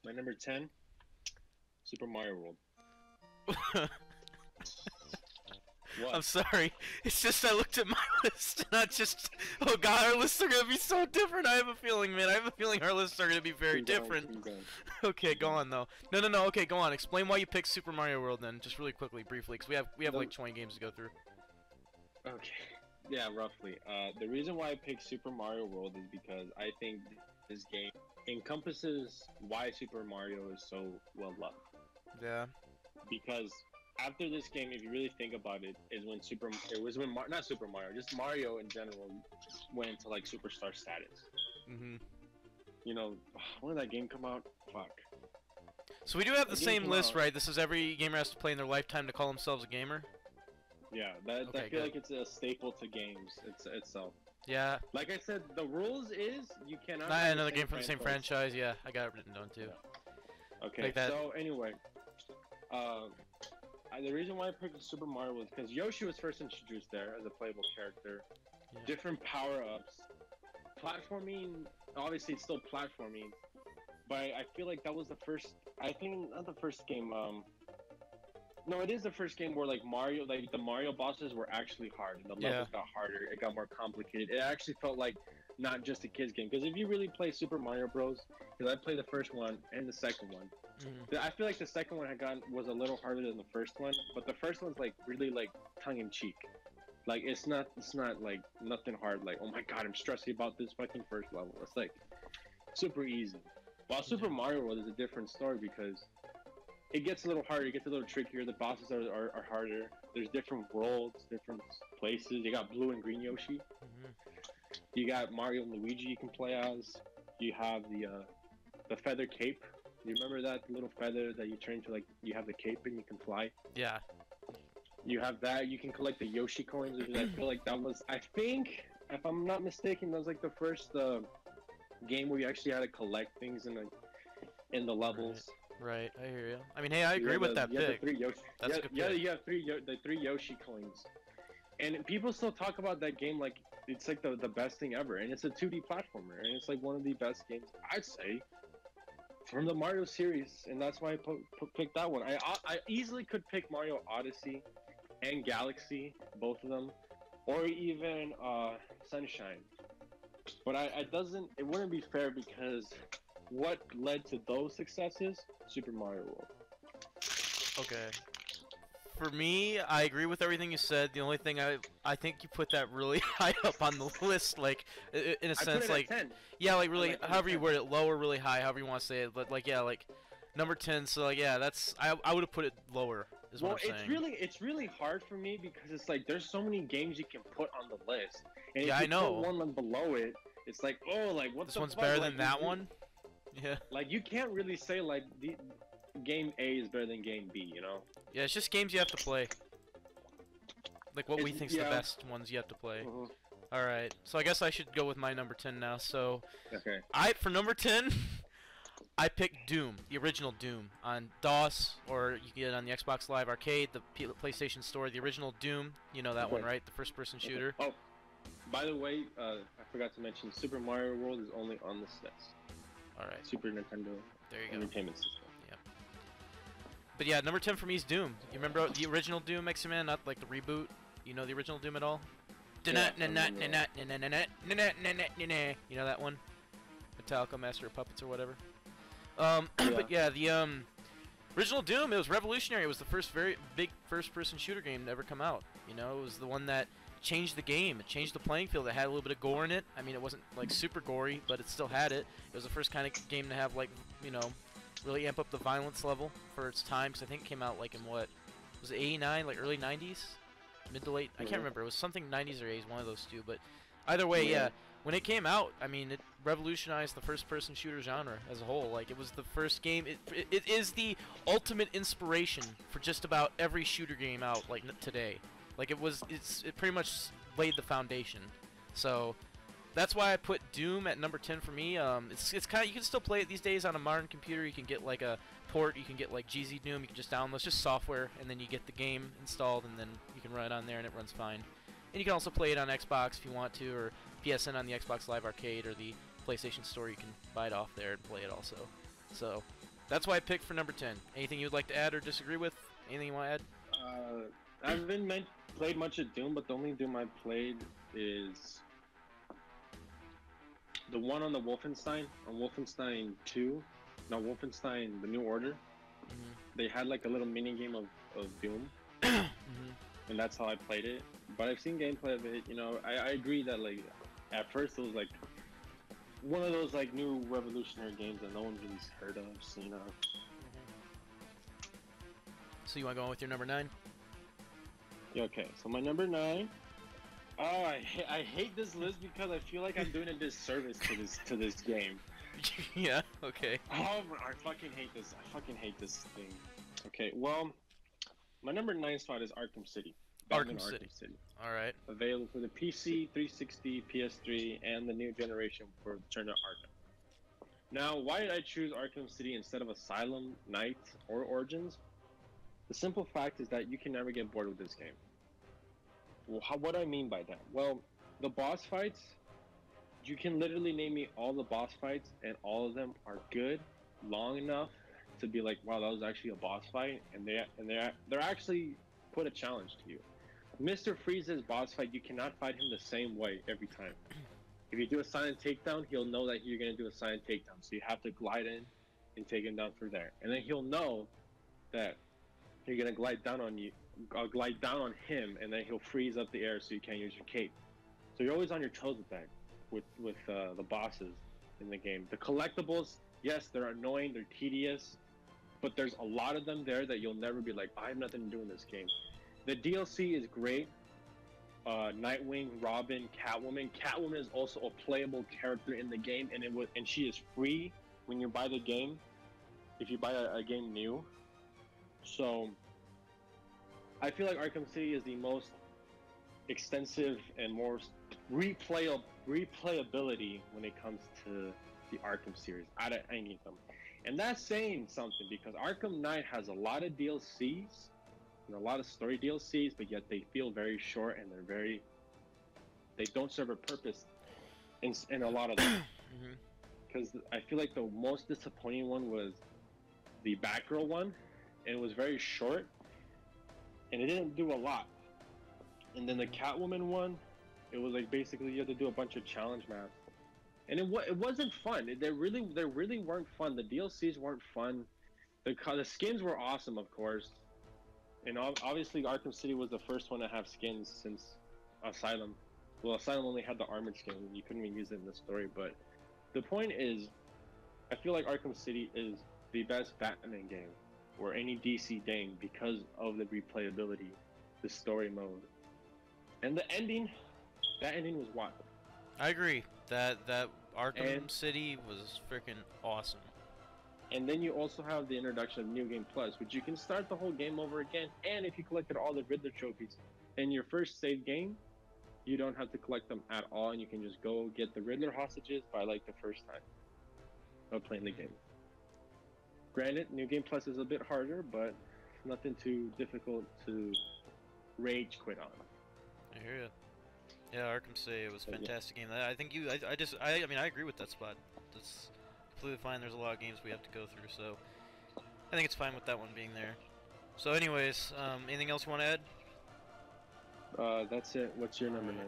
My number 10, Super Mario World. What? I'm sorry. It's just I looked at my list and I just, oh god, our lists are gonna be so different. I have a feeling, man. I have a feeling our lists are gonna be very different. Okay, go on though. No, no, no. Okay, go on. Explain why you picked Super Mario World then, just really quickly, briefly, because we have like 20 games to go through. Okay. Yeah, roughly. The reason why I picked Super Mario World is because I think this game encompasses why Super Mario is so well loved. Yeah. Because after this game, if you really think about it, is when not Super Mario, just Mario in general went into like superstar status. Mhm. You know, when did that game come out? Fuck. So we do have the same list, right? This is every gamer has to play in their lifetime to call themselves a gamer. Yeah, Okay, I feel like it's a staple to games itself. Yeah. Like I said, the rules is you cannot. Not another game from the same franchise. Yeah, I got it written down too. Yeah. Okay. Like that. So anyway, the reason why I picked Super Mario was because Yoshi was first introduced there as a playable character. Yeah. Different power-ups, platforming. Obviously, it's still platforming, but I feel like that was the first. I think not the first game. No, it is the first game where like Mario, like the Mario bosses were actually hard. The levels got harder. It got more complicated. It actually felt like not just a kids game. Because if you really play Super Mario Bros, because I played the first one and the second one, I feel like the second one was a little harder than the first one. But the first one's like really like tongue in cheek. Like it's not like nothing hard. Like, oh my god, I'm stressing about this fucking first level. It's like super easy. While Super Mario World is a different story because it gets a little harder, it gets a little trickier, the bosses are harder, there's different worlds, different places, you got Blue and Green Yoshi, you got Mario and Luigi you can play as, you have the feather cape, you remember that little feather that you turn into, like, you have the cape and you can fly? Yeah. You have that, you can collect the Yoshi coins, which I feel like that was, I think, if I'm not mistaken, that was like the first game where you actually had to collect things in the levels. Right, I hear you. I mean, hey, I agree with that pick. That's a good pick. You have the three Yoshi coins, and people still talk about that game like it's like the best thing ever, and it's a 2D platformer, and it's like one of the best games I'd say from the Mario series, and that's why I picked that one. I easily could pick Mario Odyssey and Galaxy, both of them, or even Sunshine, but it wouldn't be fair because what led to those successes? Super Mario World. Okay. For me, I agree with everything you said. The only thing I think you put that really high up on the list, like in a sense, like 10. Yeah, like really, however you word it, low or really high, however you want to say it, but like yeah, like number 10. So like yeah, that's I would have put it lower. Is what I'm saying. It's really hard for me because it's like there's so many games you can put on the list, and yeah, if you I know. put one below it, it's like oh like what this the one's fuck? better like, than that one. Yeah. Like you can't really say like the game A is better than game B, you know? Yeah, it's just games you have to play. Like what we think's the best ones you have to play. All right, so I guess I should go with my number 10 now. So, okay. For number 10, I picked Doom, the original Doom, on DOS, or you can get it on the Xbox Live Arcade, the PlayStation Store. The original Doom, you know that one, right? The first-person shooter. Oh, by the way, I forgot to mention Super Mario World is only on the SNES. All right. Super Nintendo. There you go. Entertainment System. Yeah. But yeah, number 10 for me is Doom. You remember the original Doom, X-Man, not like the reboot? You know the original Doom at all? Yeah, you know that one? Metallica, Master of Puppets or whatever. But yeah, the original Doom, it was revolutionary. It was the first very big first-person shooter game to ever come out. You know, it was the one that changed the game. It changed the playing field. It had a little bit of gore in it. I mean, it wasn't like super gory, but it still had it. It was the first kind of game to have like, you know, really amp up the violence level for its time. Because I think it came out like in what was it, 89, like early 90s, mid to late. I can't remember. It was something 90s or 80s, one of those two. But either way, yeah. When it came out, I mean, it revolutionized the first-person shooter genre as a whole. Like, it was the first game. It is the ultimate inspiration for just about every shooter game out like today. Like it pretty much laid the foundation. So that's why I put Doom at number 10 for me. It's kind of, you can still play it these days on a modern computer. You can get like a port. You can get like GZ Doom. You can just download. It's just software, and then you get the game installed, and then you can run it on there, and it runs fine. And you can also play it on Xbox if you want to, or PSN on the Xbox Live Arcade or the PlayStation Store. You can buy it off there and play it also. So that's why I picked for number 10. Anything you'd like to add or disagree with? Anything you want to add? I haven't played much of Doom, but the only Doom I played is the one on the Wolfenstein, on Wolfenstein 2. No, Wolfenstein: The New Order. Mm-hmm. They had like a little mini game of Doom, Mm-hmm. and that's how I played it. But I've seen gameplay of it. You know, I agree that like at first it was like one of those like new revolutionary games that no one really's heard of. So, you know. So you want to go on with your number 9? Yeah, okay, so my number 9. Oh, I hate this list because I feel like I'm doing a disservice to this game. Yeah. Okay. Oh, I fucking hate this. I fucking hate this thing. Okay, well, my number 9 spot is Arkham City. Arkham City. All right. Available for the PC, 360, PS3, and the new generation for Return of Arkham. Now, why did I choose Arkham City instead of Asylum, Knight, or Origins? The simple fact is that you can never get bored with this game. Well, what do I mean by that? Well, the boss fights, you can literally name me all the boss fights, and all of them are good, long enough to be like, wow, that was actually a boss fight, and they're actually put a challenge to you. Mr. Freeze's boss fight, you cannot fight him the same way every time. If you do a silent takedown, he'll know that you're gonna do a silent takedown, so you have to glide in and take him down through there, and then he'll know that you're gonna glide down on him, and then he'll freeze up the air so you can't use your cape. So you're always on your toes with that, with the bosses in the game. The collectibles, yes, they're annoying, they're tedious, but there's a lot of them there that you'll never be like, I have nothing to do in this game. The DLC is great. Nightwing, Robin, Catwoman. Catwoman is also a playable character in the game, and she is free when you buy the game. If you buy a game new. So I feel like Arkham City is the most extensive and most replayability when it comes to the Arkham series out of any of them. And that's saying something, because Arkham Knight has a lot of DLCs and a lot of story DLCs, but yet they feel very short, and they don't serve a purpose in a lot of them. Because I feel like the most disappointing one was the Batgirl one, and it was very short, and it didn't do a lot. And then the Catwoman one, it was like basically you had to do a bunch of challenge maps, and it wasn't fun. They really weren't fun. The DLCs weren't fun. The skins were awesome, of course, and obviously Arkham City was the first one to have skins since Asylum. Well, Asylum only had the armored skin. You couldn't even use it in the story. But the point is, I feel like Arkham City is the best Batman game or any DC game because of the replayability, the story mode, and the ending. That ending was wild. I agree. That Arkham City was freaking awesome. And then you also have the introduction of New Game Plus, which you can start the whole game over again. And if you collected all the Riddler trophies in your first save game, you don't have to collect them at all, and you can just go get the Riddler hostages by like the first time of playing the game. Granted, New Game Plus is a bit harder, but nothing too difficult to rage quit on. I hear you. Yeah, Arkham City was a fantastic game. I think I mean, I agree with that spot. That's completely fine. There's a lot of games we have to go through, so I think it's fine with that one being there. So anyways, anything else you want to add? That's it. What's your number 9?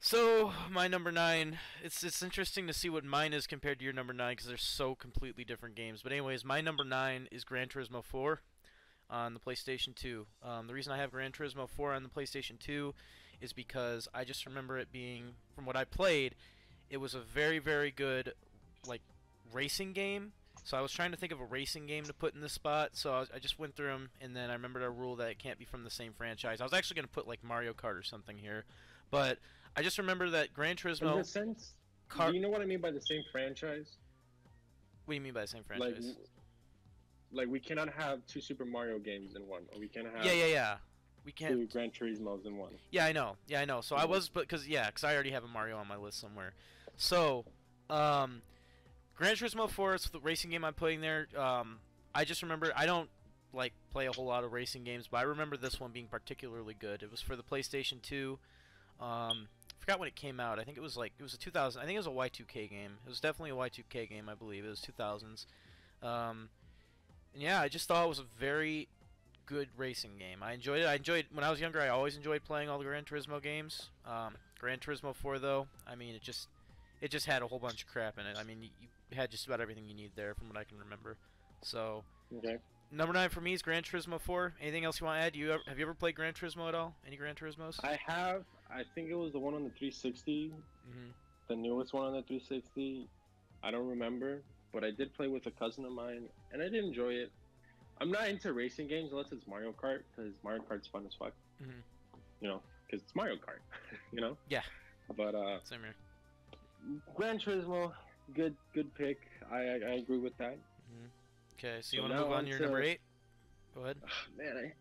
So my number 9, it's interesting to see what mine is compared to your number 9, because they're so completely different games. But anyways, my number 9 is Gran Turismo 4 on the PlayStation 2. The reason I have Gran Turismo 4 on the PlayStation 2 is because I just remember it being, from what I played, it was a very, very good like racing game. So I was trying to think of a racing game to put in this spot, so I just went through them, and then I remembered a rule that it can't be from the same franchise. I was actually going to put like Mario Kart or something here, but I just remember that Gran Turismo... In a sense, do you know what I mean by the same franchise? What do you mean by the same franchise? Like we cannot have 2 Super Mario games in one, or we can't have... Yeah. We can't... 2 Gran Turismos in one. Yeah, I know. So I was... Because I already have a Mario on my list somewhere. So, Gran Turismo 4 is the racing game I'm putting there. I just remember, I don't like play a whole lot of racing games, but I remember this one being particularly good. It was for the PlayStation 2. I forgot when it came out. I think it was a 2000. I think it was a Y2K game. It was definitely a Y2K game, I believe. It was 2000s. And yeah, I just thought it was a very good racing game. I enjoyed it. When I was younger, I always enjoyed playing all the Gran Turismo games. Gran Turismo 4 though, I mean, it just had a whole bunch of crap in it. I mean, you had just about everything you need there from what I can remember. So, Okay. number 9 for me is Gran Turismo 4. Anything else you want to add? Have you ever played Gran Turismo at all? Any Gran Turismos? I have. I think it was the one on the 360, the newest one on the 360. I don't remember, but I did play with a cousin of mine, and I did enjoy it. I'm not into racing games unless it's Mario Kart, because Mario Kart's fun as fuck. You know, because it's Mario Kart. You know. Yeah. But Same here. Gran Turismo, good pick. I agree with that. Okay, so you So want to now move on on to your to- number 8? Go ahead. Man,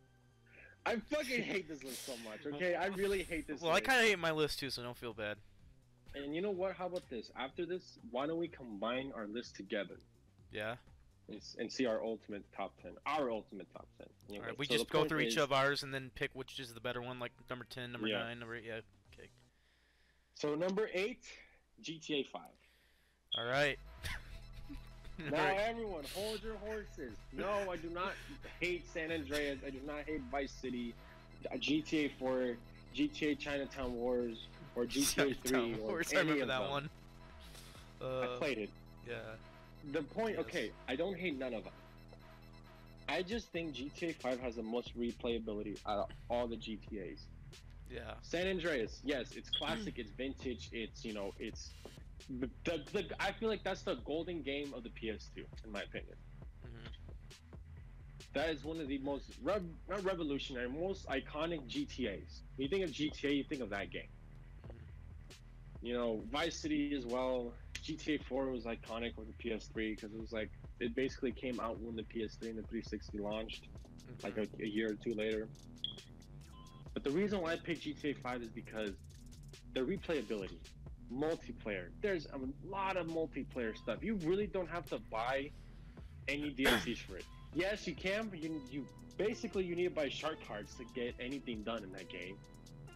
I fucking hate this list so much. Okay, I really hate this. Well, I list. kind of hate my list too, so don't feel bad. And you know what? How about this? After this, why don't we combine our list together Yeah. and see our ultimate top 10? Our ultimate top 10. Anyway, All right, we so just the go point through each is- of ours and then pick which is the better one, like number 10, number Yeah. 9, number 8. Yeah. Okay. So number 8, GTA 5. All right. Now everyone, hold your horses. No, I do not hate San Andreas. I do not hate Vice City, GTA 4, GTA Chinatown Wars, or GTA 3, or Wars, any I remember of that them. one. I played it. Yeah. The point, Yes. okay, I don't hate none of them. I just think GTA 5 has the most replayability out of all the GTAs. Yeah. San Andreas, yes, it's classic, it's vintage, it's, you know, it's... I feel like that's the golden game of the PS2, in my opinion. That is one of the most, not revolutionary, most iconic GTAs. When you think of GTA, you think of that game. You know, Vice City as well. GTA 4 was iconic with the PS3 because it was like, it basically came out when the PS3 and the 360 launched, like a year or two later. But the reason why I picked GTA 5 is because the replayability, multiplayer. There's a lot of multiplayer stuff. You really don't have to buy any DLCs for it. Yes, you can, but you basically you need to buy shark cards to get anything done in that game.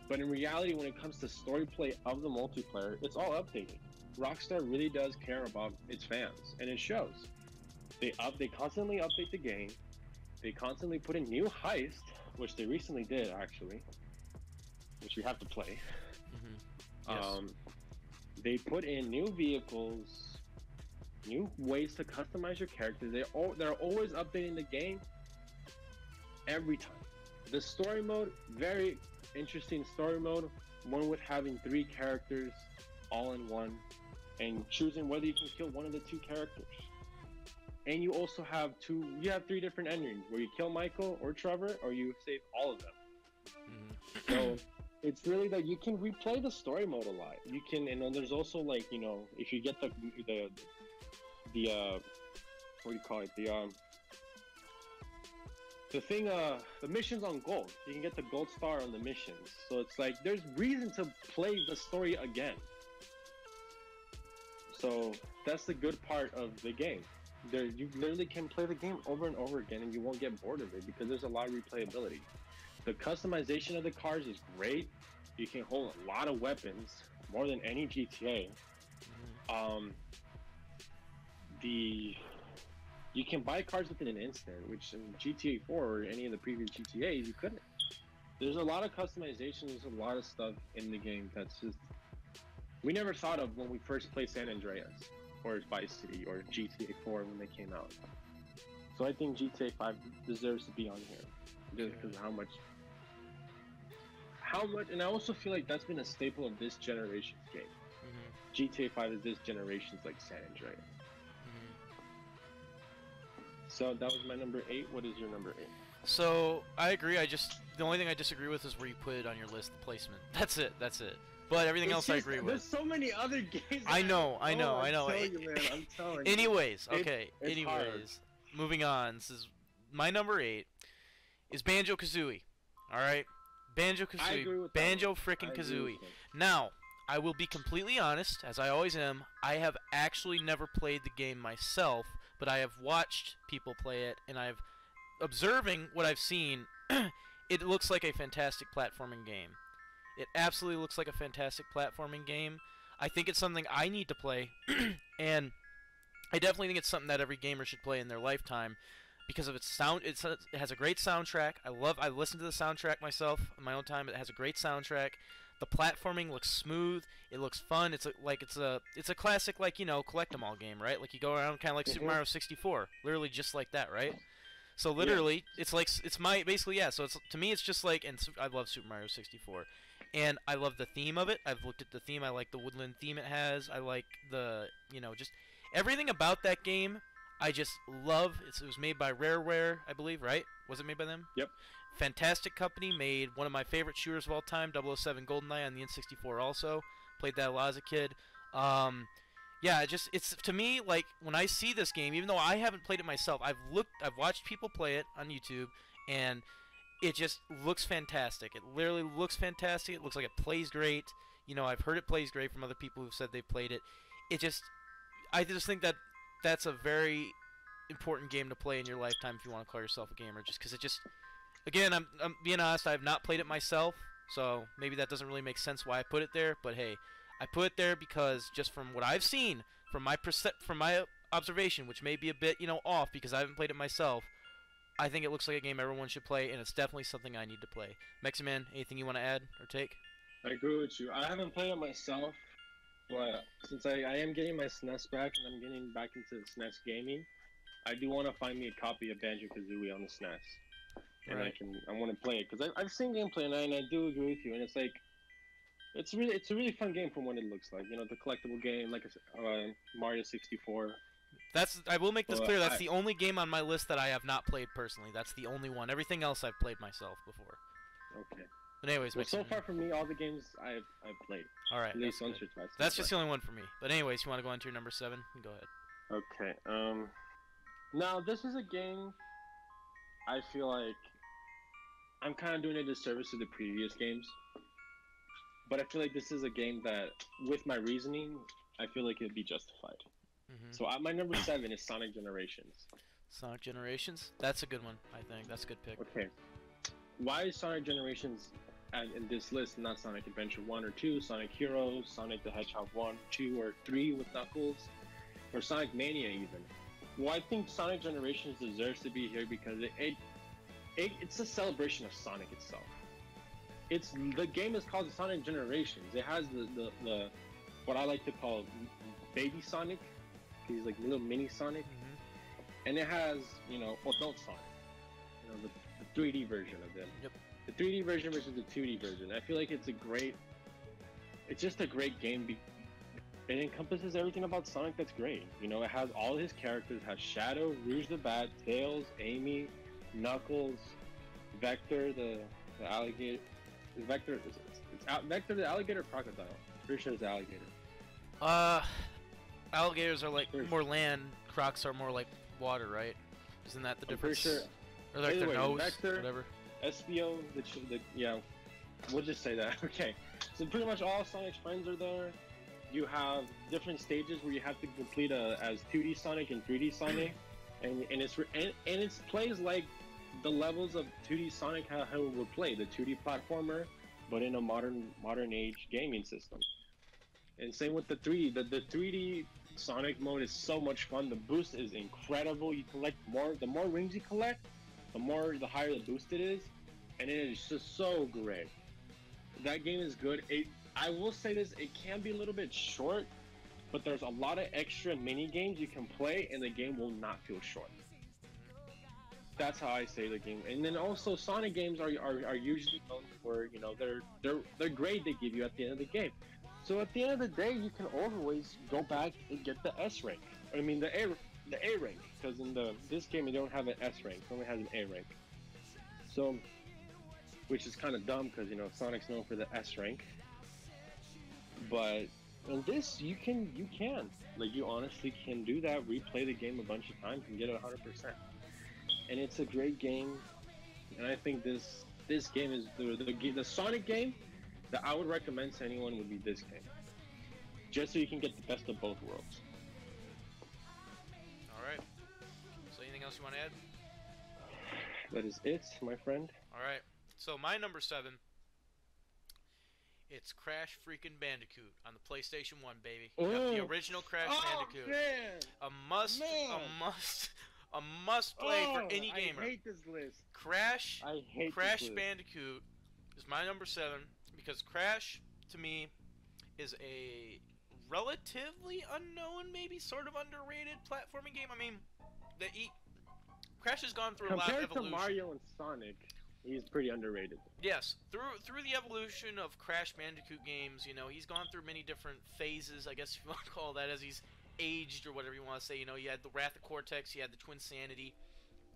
But in reality, when it comes to story play of the multiplayer, it's all updated. Rockstar really does care about its fans, and it shows. They constantly update the game. They constantly put in new heists, which they recently did actually, which you have to play. Yes. They put in new vehicles, new ways to customize your character. They're always updating the game every time. The story mode, very interesting story mode. One with having 3 characters all in one, and choosing whether you can kill one of the 2 characters. And you also have 3 different endings where you kill Michael or Trevor, or you save all of them. So it's really that you can replay the story mode a lot. You can, and then there's also like, you know, if you get the what do you call it? The missions on gold. You can get the gold star on the missions. So it's like there's reason to play the story again. So that's the good part of the game. You literally can play the game over and over again, and you won't get bored of it because there's a lot of replayability. The customization of the cars is great. You can hold a lot of weapons, more than any GTA. You can buy cars within an instant, which in GTA 4 or any of the previous GTAs, you couldn't. There's a lot of customization, there's a lot of stuff in the game that's just, we never thought of when we first played San Andreas, or Vice City, or GTA 4 when they came out. So I think GTA 5 deserves to be on here, just because of how much, and I also feel like that's been a staple of this generation's game. GTA 5 is this generation's like San Andreas. So that was my number 8. What is your number 8? So I agree. The only thing I disagree with is where you put it on your list, the placement. That's it. But everything else I agree with. There's so many other games. I know. I'm telling you, man. I'm telling you. Anyways, okay. It's hard. Moving on. This is my number 8 is Banjo-Kazooie. All right, I agree Banjo-Kazooie. with that one. Banjo I frickin' agree Kazooie. with that. Now, I will be completely honest, as I always am. I have actually never played the game myself, but I have watched people play it, and I've observing what I've seen, it looks like a fantastic platforming game. It absolutely looks like a fantastic platforming game. I think it's something I need to play, and I definitely think it's something that every gamer should play in their lifetime because of its sound. It has a great soundtrack. I listened to the soundtrack myself in my own time. It has a great soundtrack. The platforming looks smooth. It looks fun. It's a classic, like, you know, collect 'em all game, right? Like you go around kind of like Super Mario 64, literally just like that, right? So literally, it's like basically, yeah. So it's, to me, it's just like, and I love Super Mario 64, and I love the theme of it. I've looked at the theme. I like the woodland theme it has. I like the, you know, just everything about that game. I just love. It was made by Rareware, I believe, right? Was it made by them? Yep. Fantastic company. Made one of my favorite shooters of all time, 007 GoldenEye on the N64. Also played that a lot as a kid. Yeah, it's to me, like, when I see this game, even though I haven't played it myself, I've watched people play it on YouTube, and it just looks fantastic. It literally looks fantastic. It looks like it plays great. You know, I've heard it plays great from other people who've said they've played it. I just think that that's a very important game to play in your lifetime if you want to call yourself a gamer. Just because again, I'm being honest, I have not played it myself, so maybe that doesn't really make sense why I put it there. But hey, I put it there because just from what I've seen, from my observation, which may be a bit, you know, off because I haven't played it myself, I think it looks like a game everyone should play, and it's definitely something I need to play. Meximan, anything you want to add or take? I agree with you. I haven't played it myself, but since I am getting my SNES back and I'm getting back into the SNES gaming, I do want to find me a copy of Banjo-Kazooie on the SNES. And Right. I want to play it because I've seen gameplay and I do agree with you. And it's like, it's a really fun game from what it looks like. You know, the collectible game, like I said, Mario 64. I will make this clear. That's I, the only game on my list that I have not played personally. That's the only one. Everything else I've played myself before. okay. But anyways, Well, so far for me, all the games I've played. all right. At least once or twice. That's just the only one for me. But anyways, you want to go on to your number 7? Go ahead. Okay. Now this is a game. I feel like I'm kind of doing a disservice to the previous games, but I feel like this is a game that, with my reasoning, I feel like it'd be justified. So my number 7 is Sonic Generations. Sonic Generations? That's a good one, I think. That's a good pick. Okay. Why is Sonic Generations in this list, not Sonic Adventure 1 or 2, Sonic Heroes, Sonic the Hedgehog 1, 2, or 3 with Knuckles, or Sonic Mania even? Well, I think Sonic Generations deserves to be here because it's a celebration of Sonic itself. The game is called Sonic Generations. It has the what I like to call baby Sonic. He's like little mini Sonic, and it has, you know, adult Sonic. You know, the 3D version of them. Yep. The 3D version versus the 2D version. I feel like it's just a great game. It encompasses everything about Sonic that's great. You know, it has all his characters. It has Shadow, Rouge the Bat, Tails, Amy, Knuckles, Vector, the alligator. Vector Vector the alligator or crocodile? Pretty sure it's the alligator. Alligators are like more land. Crocs are more like water, right? Isn't that the difference? Pretty sure. Or like their nose, Vector, whatever. Espio, yeah, we'll just say that. Okay. So pretty much all Sonic's friends are there. You have different stages where you have to complete as 2D Sonic and 3D Sonic, and it plays like the levels of 2D Sonic how it would play, the 2D platformer, but in a modern age gaming system. And same with the 3D. The 3D Sonic mode is so much fun. The boost is incredible. You collect more. The more rings you collect, the higher the boost it is, and it is just so great. That game is good. I will say this, it can be a little bit short, but there's a lot of extra mini games you can play, and the game will not feel short. That's how I say the game. And then also, Sonic games are usually known for, you know, they're grade they give you at the end of the game. So at the end of the day, you can always go back and get the S rank. I mean the A rank, because in this game you don't have an S rank, it only has an A rank. So, which is kind of dumb because, you know, Sonic's known for the S rank. But in this, you can like, you honestly can do that, replay the game a bunch of times and get it 100%. And it's a great game, and I think this game is the Sonic game that I would recommend to anyone would be this game, just so you can get the best of both worlds. All right. So anything else you want to add? That is it, my friend. All right. So my number 7, it's Crash freaking Bandicoot on the PlayStation 1, baby. You got the original Crash Bandicoot. Man. A must play for any gamer. I hate this list. Crash this list. Bandicoot is my number 7 because Crash to me is a relatively unknown, maybe sort of underrated platforming game. I mean, Crash has gone through a lot of evolution. Compared to Mario and Sonic, he's pretty underrated. Yes, through the evolution of Crash Bandicoot games, you know, he's gone through many different phases, I guess if you want to call that, as he's aged or whatever you want to say. You know, you had the Wrath of Cortex, you had the Twinsanity,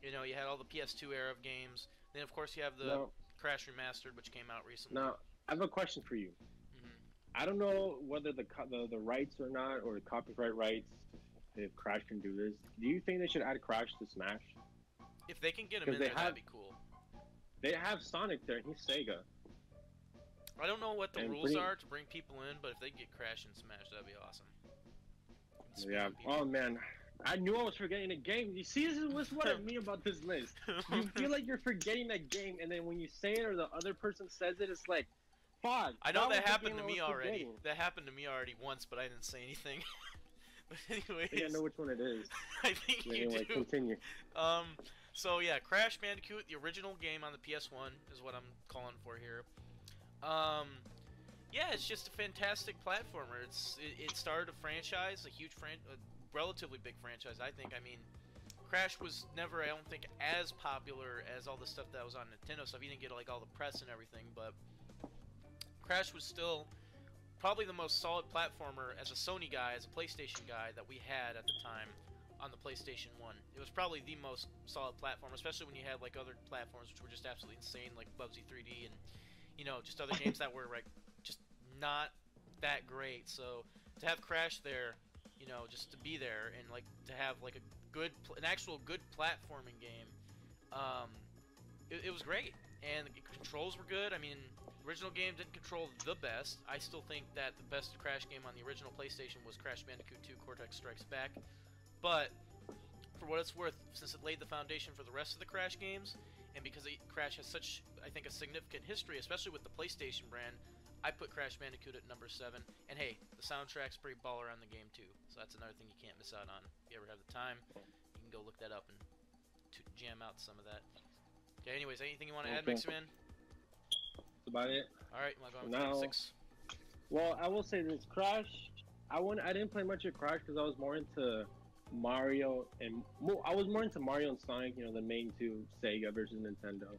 you know, you had all the PS2 era of games. Then, of course, you have the Crash Remastered, which came out recently. Now, I have a question for you. I don't know whether the rights or not, or the copyright rights, if Crash can do this. Do you think they should add Crash to Smash? If they can get him in there, that'd be cool. They have Sonic there, and he's Sega. I don't know what the rules are to bring people in, but if they get Crash in Smash, that'd be awesome. Yeah. Oh, man. I knew I was forgetting a game. You see, this is what I mean about this list. You feel like you're forgetting a game, and then when you say it or the other person says it, it's like, fuck. I know that happened to me already. That happened to me already once, but I didn't say anything. But anyways. I think I know which one it is. I think you do. Continue. So yeah, Crash Bandicoot, the original game on the PS1 is what I'm calling for here. Yeah, it's just a fantastic platformer. It started a franchise, a huge relatively big franchise, I think. I mean, Crash was never, I don't think, as popular as all the stuff that was on Nintendo stuff. He didn't get like all the press and everything, but Crash was still probably the most solid platformer as a Sony guy, as a PlayStation guy that we had at the time on the PlayStation 1. It was probably the most solid platform, especially when you had like other platforms which were just absolutely insane, like Bubsy 3D and, you know, just other games that were like just not that great. So to have Crash there, you know, just to be there and like to have like an actual good platforming game, it was great. And the controls were good. I mean, original game didn't control the best. I still think that the best Crash game on the original PlayStation was Crash Bandicoot 2 Cortex Strikes Back. But for what it's worth, since it laid the foundation for the rest of the Crash games, and because Crash has such, I think, a significant history, especially with the PlayStation brand, I put Crash Bandicoot at number 7. And hey, the soundtrack's pretty baller on the game too, so that's another thing you can't miss out on. If you ever have the time, you can go look that up and jam out some of that. Okay, anyways, anything you want to add, Mixman? That's about it. Alright, you want to go on with 6? Well, I will say this, Crash, I didn't play much of Crash because I was more into Mario and I was more into Mario and Sonic, you know, the main two, Sega versus Nintendo.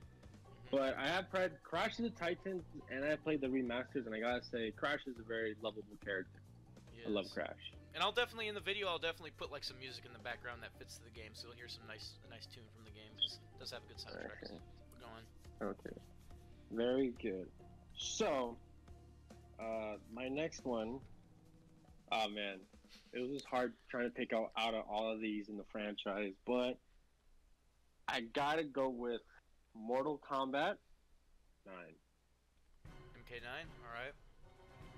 But I have played Crash of the Titans, and I played the remasters, and I gotta say, Crash is a very lovable character. Yes. I love Crash. And I'll definitely, in the video, I'll definitely put like some music in the background that fits the game, so you'll hear a nice tune from the game, because it does have a good soundtrack. Okay. So we're going. Okay. Very good. So, my next one, oh man, it was just hard trying to pick out of all of these in the franchise, but I gotta go with Mortal Kombat 9. MK9, alright.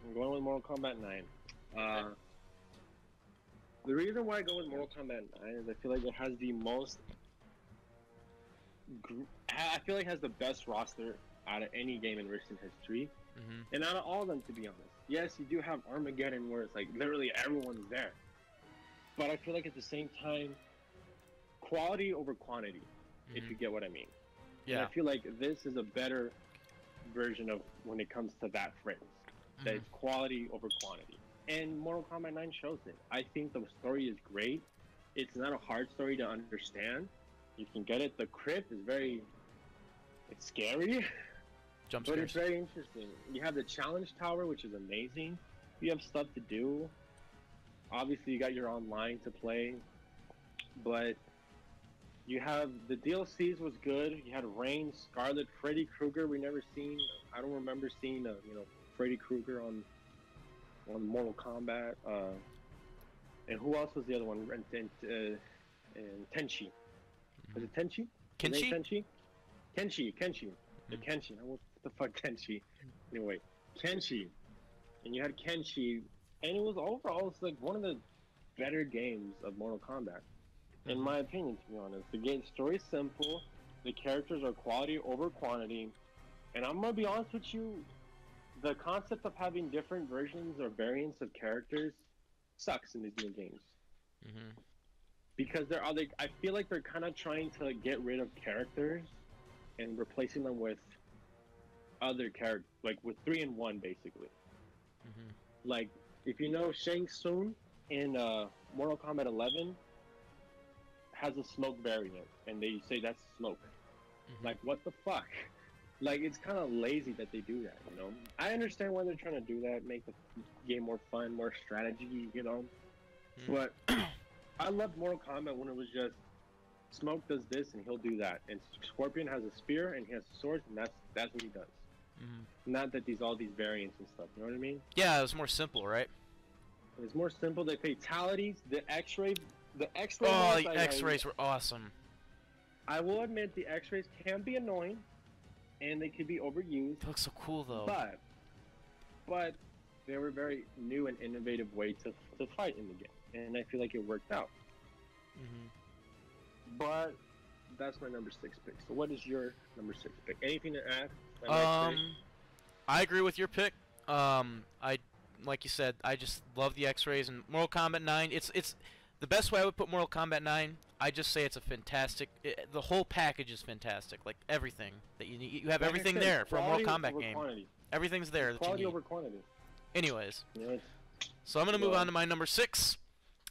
I'm going with Mortal Kombat 9. Okay. The reason why I go with Mortal Kombat 9 is I feel like it has the most... I feel like it has the best roster out of any game in recent history. And out of all of them, to be honest. Yes, you do have Armageddon where it's like literally everyone's there. But I feel like at the same time, quality over quantity, if you get what I mean. Yeah. And I feel like this is a better version of when it comes to that phrase. That it's quality over quantity. And Mortal Kombat 9 shows it. I think the story is great. It's not a hard story to understand. You can get it. The crypt is it's scary. But it's very interesting. You have the challenge tower, which is amazing. You have stuff to do. Obviously, you got your online to play. But you have the DLCs was good. You had Rain, Scarlet, Freddy Krueger. We never seen. I don't remember seeing Freddy Krueger on Mortal Kombat. And who else was the other one? And Tenchi. Was it Tenchi? Kenshi? Kenshi. The Kenshi. What the fuck, Kenshi? Anyway, Kenshi. And you had Kenshi, and it was overall, it's like one of the better games of Mortal Kombat. In my opinion, to be honest. The game story is simple. the characters are quality over quantity, and I'm gonna be honest with you, the concept of having different versions or variants of characters sucks in these new games. Mhm. Because I feel like they're kind of trying to get rid of characters and replacing them with other characters, like with 3-in-1 basically. Mhm. Like if you know Shang Tsung in Mortal Kombat 11 has a smoke variant, and they say that's smoke. Mhm. Like what the fuck? Like it's kind of lazy that they do that. You know, I understand why they're trying to do that, make the game more fun, more strategy. You know, but I loved Mortal Kombat when it was just Smoke does this and he'll do that, and Scorpion has a spear and he has swords, and that's what he does. Mhm. Not that all these variants and stuff. You know what I mean? Yeah, it was more simple, right? It's more simple. The fatalities, the X-ray. Oh, ones, the X-rays were awesome. I will admit the X-rays can be annoying, and they can be overused. They look so cool though. But they were a very new and innovative way to fight in the game, and I feel like it worked out. Mhm. But that's my number 6 pick. So what is your number 6 pick? Anything to add? I agree with your pick. I like you said, I just love the X-rays and Mortal Kombat 9. It's the best way I would put Mortal Kombat 9. I just say it's a fantastic. The whole package is fantastic. Like everything that you need, you have everything there for a Mortal Kombat game. Quantity. Everything's there that Quality you need. over quantity. Anyways, Yeah. so I'm gonna move on to my number 6.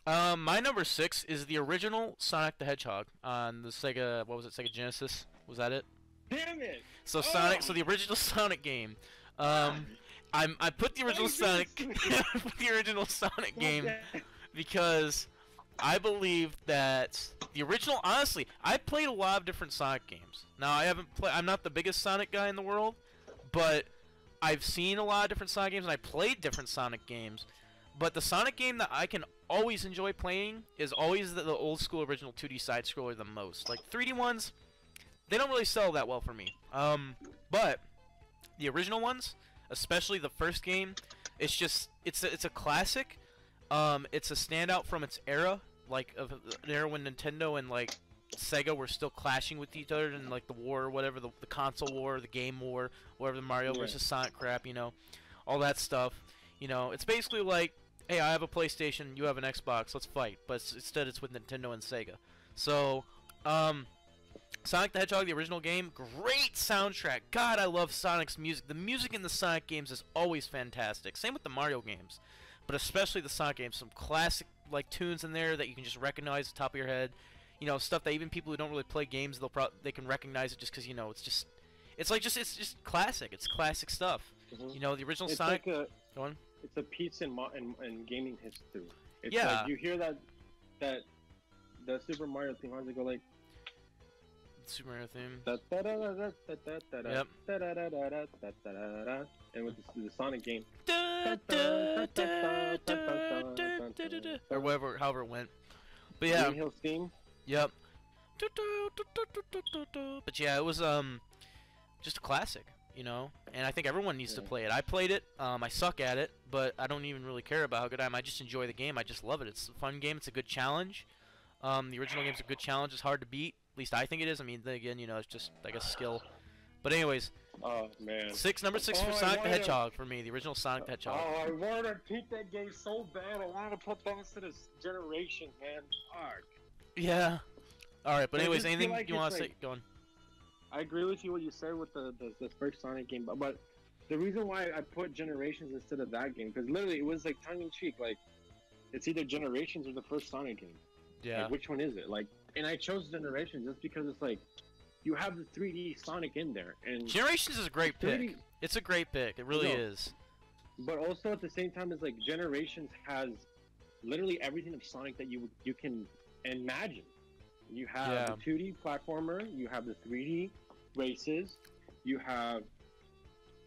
My number 6 is the original Sonic the Hedgehog on the Sega. What was it? Sega Genesis. Was that it? Damn it! So Sonic. So the original Sonic game. I put the original Sonic. I put the original Sonic game because I believe that the original. Honestly, I played a lot of different Sonic games. Now I haven't played. I'm not the biggest Sonic guy in the world, but I've seen a lot of different Sonic games and I played different Sonic games. But the Sonic game that I can always enjoy playing is always the old school original 2D side scroller the most. Like 3D ones, they don't really sell that well for me. But the original ones, especially the first game, it's a classic. It's a standout from its era, like of an era when Nintendo and like Sega were still clashing with each other in like the war or whatever, the console war, the game war, whatever, the Mario versus Sonic crap, you know, all that stuff. You know, it's basically like, hey, I have a PlayStation, you have an Xbox, let's fight. But instead, it's with Nintendo and Sega. So, Sonic the Hedgehog, the original game, great soundtrack. God, I love Sonic's music. The music in the Sonic games is always fantastic. Same with the Mario games, but especially the Sonic games. Some classic like tunes in there that you can just recognize at the top of your head. You know, stuff that even people who don't really play games, they can recognize it just because, you know, it's just classic. It's classic stuff. Mhm. You know, the original It's Sonic. like Go on. it's a piece in gaming history. It's Yeah. like you hear that the Super Mario theme, how does it go like? Super Mario theme. Yep. And with the Sonic game. Or whatever, however it went. But yeah. Green Hill theme. Yep. But yeah, it was just a classic, you know, and I think everyone needs to play it. I played it. I suck at it, but I don't even really care about how good I am. I just enjoy the game. I just love it. It's a fun game. It's a good challenge. The original game's a good challenge. It's hard to beat. At least I think it is. I mean, then again, you know, it's just I guess skill. But anyways, oh man. number 6 for Sonic the Hedgehog for me. The original Sonic the Hedgehog. Oh, I wanted to keep that game so bad. I wanted to put that into this generation, man. Fuck. Yeah. All right, but I anyways, just feel anything like you it's want to say? like- Go on. I agree with you what you said with the first Sonic game, but the reason why I put Generations instead of that game, because literally it was like tongue in cheek, like it's either Generations or the first Sonic game. Yeah. Like, which one is it? Like, and I chose Generations just because it's like you have the 3D Sonic in there, and Generations is a great 3D pick. It's a great pick. It really No. is. But also at the same time, it's like Generations has literally everything of Sonic that you can imagine. You have the 2D platformer, you have the 3D races, you have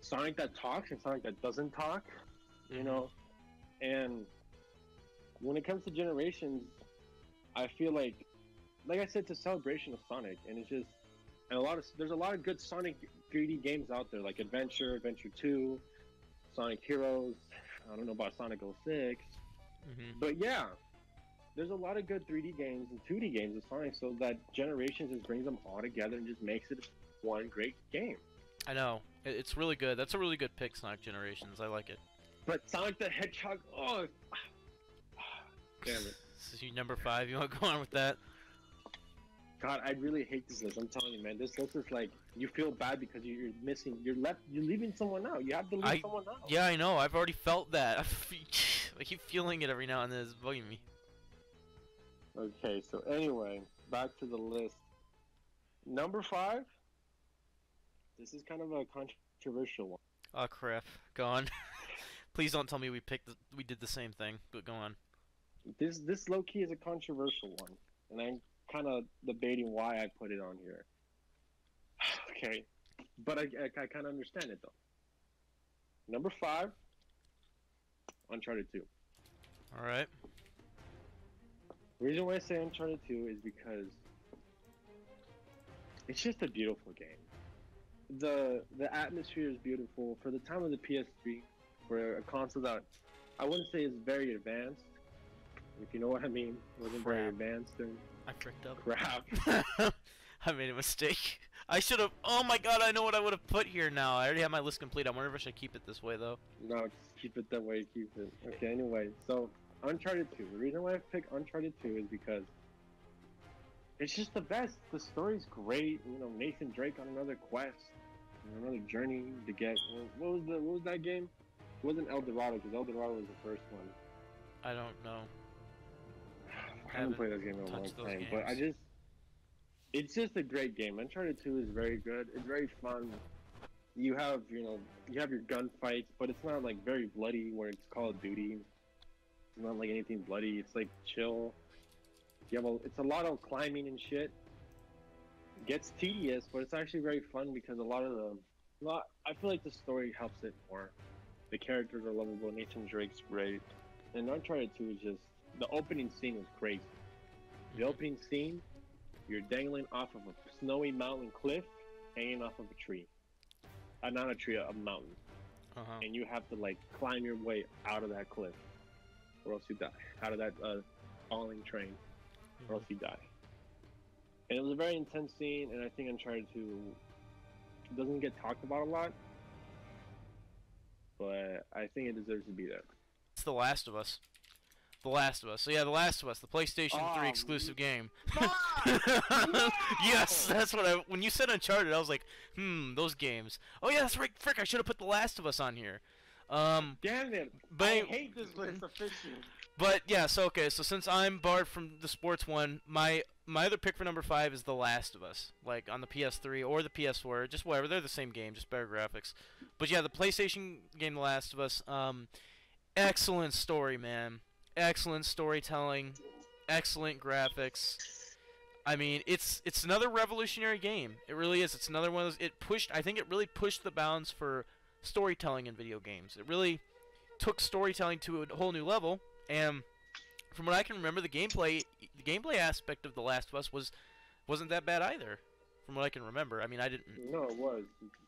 Sonic that talks and Sonic that doesn't talk, you know. And when it comes to Generations, I feel like I said, it's a celebration of Sonic, and it's just there's a lot of good Sonic 3D games out there, like Adventure 2, Sonic Heroes. I don't know about Sonic 06, but yeah, there's a lot of good 3D games and 2D games of Sonic, so that Generations just brings them all together and just makes it one great game. I know. It's really good. That's a really good pick, Sonic Generations. I like it. But Sonic the Hedgehog, oh, damn it. This is your number 5. You want to go on with that? God, I really hate this list. I'm telling you, man. This list is like, you feel bad because you're missing, you're leaving someone out. You have to leave someone out. Yeah, I know. I've already felt that. I keep feeling it every now and then. It's bugging me. Okay, so anyway, back to the list. Number 5. This is kind of a controversial one. Oh crap! Go on. Please don't tell me we did the same thing. But go on. This low key is a controversial one, and I'm kind of debating why I put it on here. Okay, but I kind of understand it though. Number 5, Uncharted 2. All right. The reason why I say Uncharted 2 is because it's just a beautiful game. The atmosphere is beautiful for the time of the PS3, for a console that I wouldn't say is very advanced, if you know what I mean. It wasn't very advanced and I fricked up. crap. I made a mistake. I should have. Oh my god! I know what I would have put here now. I already have my list complete. I wonder if I should keep it this way though. No, just keep it that way. Keep it. Okay. Anyway, so Uncharted 2. The reason why I picked Uncharted 2 is because it's just the best. The story's great. You know, Nathan Drake on another quest, another journey to get. What was that game? It wasn't El Dorado, because El Dorado was the first one. I don't know. I haven't played that game in a long time, but it's just a great game. Uncharted 2 is very good. It's very fun. You have your gunfights, but it's not like very bloody where it's Call of Duty. It's not like anything bloody. It's like chill. It's a lot of climbing and shit. It gets tedious, but it's actually very fun because I feel like the story helps it more. The characters are lovable. Nathan Drake's great, and Uncharted 2 is just, the opening scene was crazy. The opening scene, you're dangling off of a snowy mountain cliff, hanging off of a tree. Not a tree, a mountain. And you have to like climb your way out of that cliff, or else you die. Out of that falling train, or else you die. And it was a very intense scene, and I think Uncharted 2 doesn't get talked about a lot, but I think it deserves to be there. It's The Last of Us. The Last of Us. So yeah, The Last of Us, the PlayStation 3 exclusive game. No! Yes, that's what when you said Uncharted, I was like, those games. Oh yeah, that's right. Frick, I should have put The Last of Us on here. Damn it! But I hate this list officially. But yeah, so since I'm barred from the sports one, my other pick for number 5 is The Last of Us, like on the PS3 or the PS4, just whatever. They're the same game, just better graphics. But yeah, the PlayStation game The Last of Us, excellent story, man. Excellent storytelling, excellent graphics. I mean, it's another revolutionary game. It really is. It's another one of those. I think it really pushed the bounds for storytelling in video games. It really took storytelling to a whole new level. And from what I can remember, the gameplay aspect of The Last of Us wasn't that bad either. From what I can remember. I mean, I didn't. No, it was.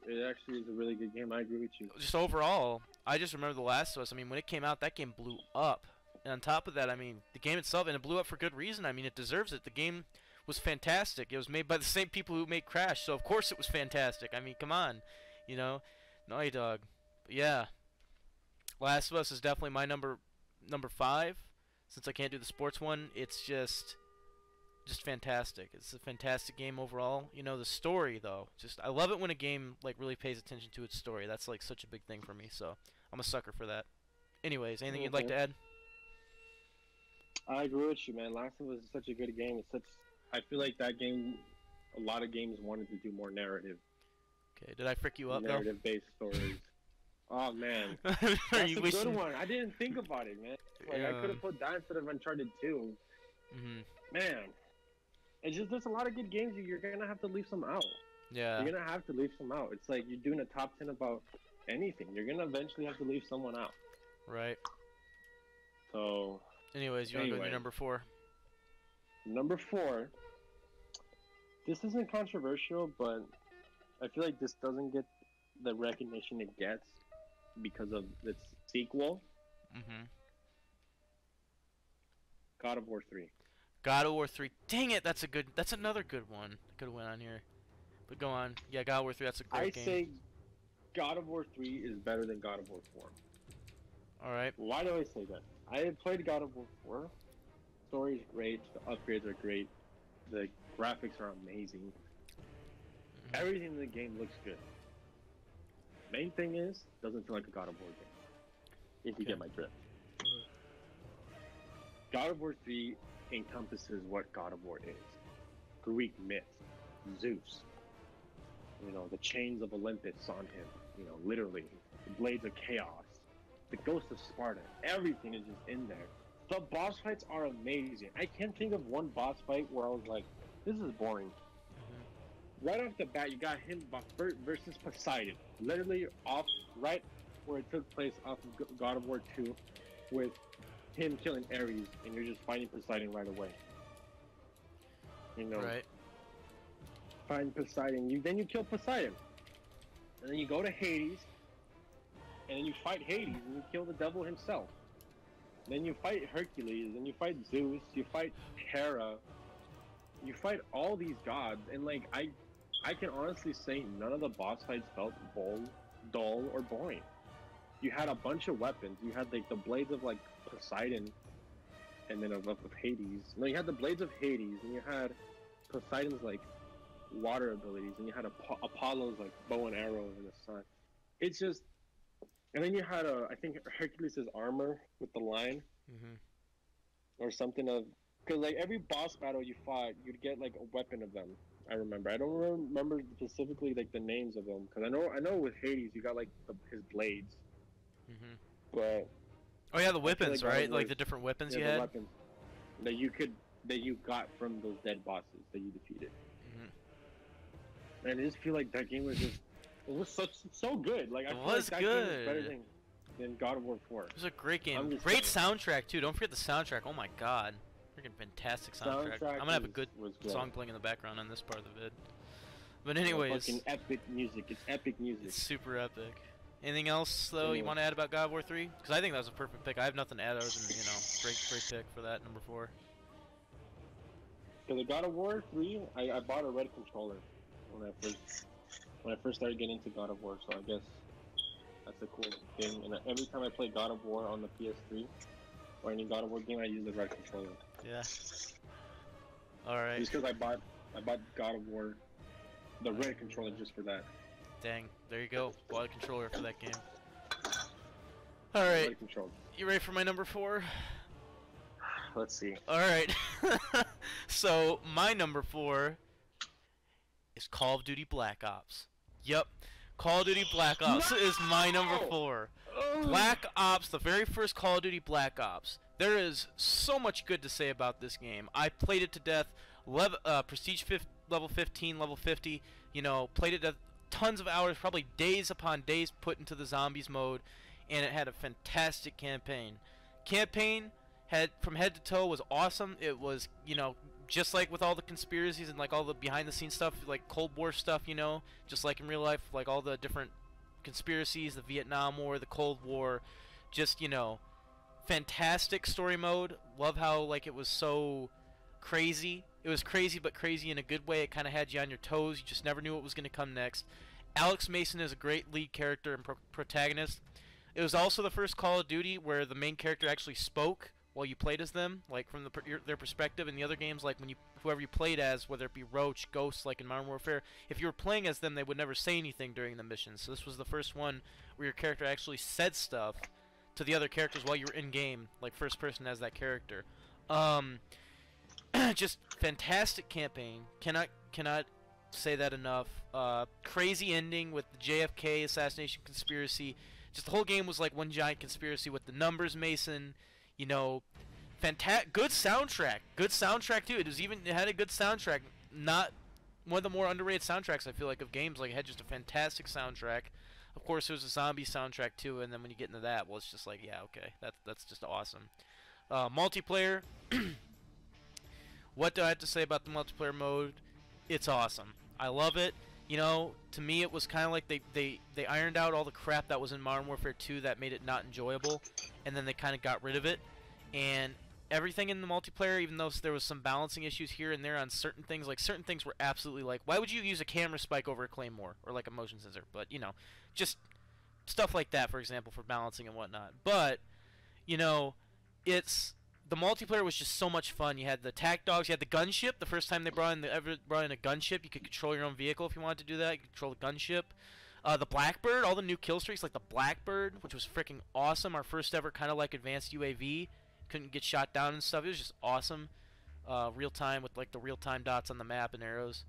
It actually is a really good game. I agree with you. Just overall, I just remember The Last of Us. I mean, when it came out, that game blew up. And on top of that, I mean, the game itself, and it blew up for good reason. I mean, it deserves it. The game was fantastic. It was made by the same people who made Crash, so of course it was fantastic. I mean, come on, you know, Naughty Dog. But yeah, Last of Us is definitely my number 5. Since I can't do the sports one, it's just fantastic. It's a fantastic game overall. You know, the story though, I love it when a game like really pays attention to its story. That's like such a big thing for me. So I'm a sucker for that. Anyways, anything you'd like to add? I agree with you, man. Last of Us is such a good game. I feel like that game, a lot of games wanted to do more narrative. Okay, did I frick you up? Narrative-based stories. Oh man, that's a good one. I didn't think about it, man. Like I could have put that instead of Uncharted 2. Man, there's a lot of good games. You're gonna have to leave some out. Yeah. You're gonna have to leave some out. It's like you're doing a top 10 about anything. You're gonna eventually have to leave someone out. Right. So. Anyways, you want to go to number 4? Number 4. This isn't controversial, but I feel like this doesn't get the recognition it gets because of its sequel. God of War 3. God of War 3. Dang it, that's another good one. Could have went on here. But go on. Yeah, God of War 3, that's a great game. I say God of War 3 is better than God of War 4. Alright. Why do I say that? I have played God of War 4. Story is great. The upgrades are great. The graphics are amazing. Everything in the game looks good. Main thing is, doesn't feel like a God of War game. If you get my drift. God of War 3 encompasses what God of War is. Greek myth, Zeus. You know, the chains of Olympus on him. You know, literally. The blades of chaos. The ghost of Sparta. Everything is just in there. The boss fights are amazing. I can't think of one boss fight where I was like, this is boring. Right off the bat, you got him versus Poseidon. Literally off, right where it took place off of God of War 2 with him killing Ares, and you're just fighting Poseidon right away. You know, right. Find Poseidon, then you kill Poseidon. And then you go to Hades, and then you fight Hades, and you kill the devil himself. Then you fight Hercules, and you fight Zeus, you fight Hera, you fight all these gods, and like, I can honestly say none of the boss fights felt dull, or boring. You had a bunch of weapons. You had like the blades of like Poseidon, and then of Hades. No, you had the blades of Hades, and you had Poseidon's like water abilities, and you had Apollo's like bow and arrow in the sun. It's just, and then you had I think Hercules' armor with the line, or something of, because like every boss battle you fought, you'd get like a weapon of them. I remember. I don't remember specifically like the names of them, because I know with Hades you got like his blades. But oh yeah, the weapons, like, right? Like the different weapons you had. Weapons that you got from those dead bosses that you defeated. And I just feel like that game was so good. Like I feel like that game was better than God of War 4. It was a great game. Great soundtrack too. Don't forget the soundtrack. Oh my god. Freaking fantastic soundtrack. I'm gonna have a good song playing in the background on this part of the vid. But anyways, fucking epic music. It's epic music. It's super epic. Anything else though you want to add about God of War 3? Because I think that was a perfect pick. I have nothing to add other than, you know, great pick for that number 4. For the God of War 3, I bought a red controller when I first started getting into God of War. So I guess that's a cool thing. And every time I play God of War on the PS3 or any God of War game, I use the red controller. Yeah. All right. Just because I bought God of War, the red controller, just for that. Dang, there you go. Bought a controller for that game. Alright, you ready for my number 4? Let's see. Alright, so my number 4 is Call of Duty Black Ops. Yep, Call of Duty Black Ops is my number 4. Black Ops, the very first Call of Duty Black Ops. There is so much good to say about this game. I played it to death, Prestige level 15, level 50, you know, played it to tons of hours, probably days upon days put into the zombies mode, and it had a fantastic campaign. Campaign had from head to toe was awesome. It was, you know, just like with all the conspiracies and like all the behind the scenes stuff, like Cold War stuff, you know, just like in real life, like all the different conspiracies, the Vietnam War, the Cold War, just, you know, fantastic story mode. Love how like it was so crazy. It was crazy, but crazy in a good way. It kind of had you on your toes. You just never knew what was going to come next. Alex Mason is a great lead character and protagonist. It was also the first Call of Duty where the main character actually spoke while you played as them, like from their perspective. In the other games, like when whoever you played as, whether it be Roach, Ghost, like in Modern Warfare, if you were playing as them, they would never say anything during the missions. So this was the first one where your character actually said stuff to the other characters while you were in game, like first person as that character. Just fantastic campaign. Cannot say that enough. Crazy ending with the JFK assassination conspiracy. Just the whole game was like one giant conspiracy with the numbers, Mason. You know, good soundtrack. Good soundtrack too. It had a good soundtrack. Not one of the more underrated soundtracks I feel like of games. Like it had just a fantastic soundtrack. Of course, there was a zombie soundtrack too. And then when you get into that, well, it's just like, yeah, okay, that's just awesome. Multiplayer. What do I have to say about the multiplayer mode? It's awesome. I love it. You know, to me it was kind of like they ironed out all the crap that was in Modern Warfare 2 that made it not enjoyable, and then they kind of got rid of it. And everything in the multiplayer, even though there was some balancing issues here and there on certain things. Like, certain things were absolutely like, why would you use a camera spike over a claymore or like a motion sensor? But, you know, just stuff like that, for example, for balancing and whatnot. But, you know, the multiplayer was just so much fun. You had the attack dogs, you had the gunship. The first time they ever brought in a gunship, you could control your own vehicle if you wanted to do that. You could control the gunship. The Blackbird, all the new kill streaks, like the Blackbird, which was freaking awesome. Our first ever kind of like advanced UAV. Couldn't get shot down and stuff. It was just awesome. Real time with like the real time dots on the map and arrows.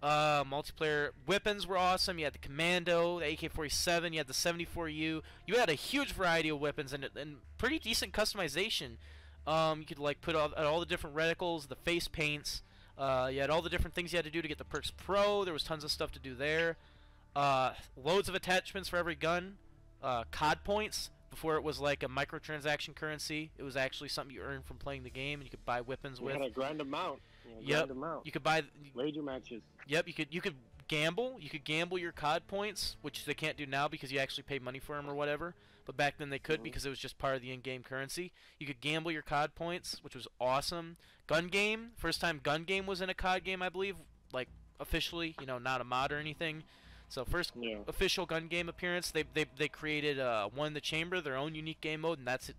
Multiplayer weapons were awesome. You had the Commando, the AK-47, you had the 74U. You had a huge variety of weapons and pretty decent customization. You could like put all the different reticles, the face paints. You had all the different things you had to do to get the Perks Pro. There was tons of stuff to do there. Loads of attachments for every gun. COD points. Before it was like a microtransaction currency, it was actually something you earned from playing the game, and you could buy weapons with. You had a grand amount. Yep. You could buy wager matches. Yep. You could gamble. You could gamble your COD points, which they can't do now because you actually pay money for them or whatever. But back then they could because it was just part of the in-game currency. You could gamble your COD points, which was awesome. Gun game. First time gun game was in a COD game, I believe, like officially. You know, not a mod or anything. So first official gun game appearance, they created One in the Chamber, their own unique game mode, and that's it.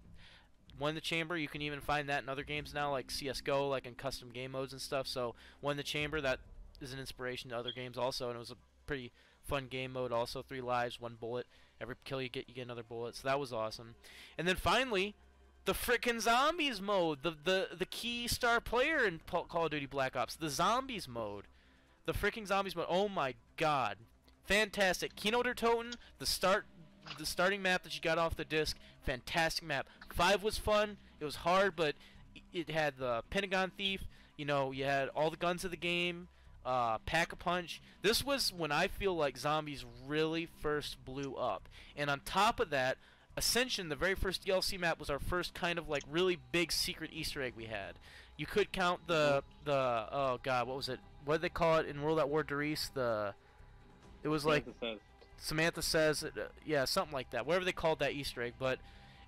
One in the Chamber, you can even find that in other games now, like CS:GO, like in custom game modes and stuff. So One in the Chamber, that is an inspiration to other games also, and it was a pretty fun game mode also. 3 lives, 1 bullet. Every kill you get another bullet. So that was awesome. And then finally, the frickin' Zombies mode, the key star player in Call of Duty Black Ops, the Zombies mode. The frickin' Zombies mode. Oh my god. Fantastic. Kino der Toten, the starting map that you got off the disc, fantastic map. 5 was fun. It was hard, but it had the Pentagon Thief. You know, you had all the guns of the game. Pack-a-Punch. This was when I feel like Zombies really first blew up. And on top of that, Ascension, the very first DLC map, was our first kind of like really big secret Easter egg we had. You could count the oh god, what was it? What did they call it in World at War Derice? It was like Samantha says, yeah, something like that. Whatever they called that Easter egg, but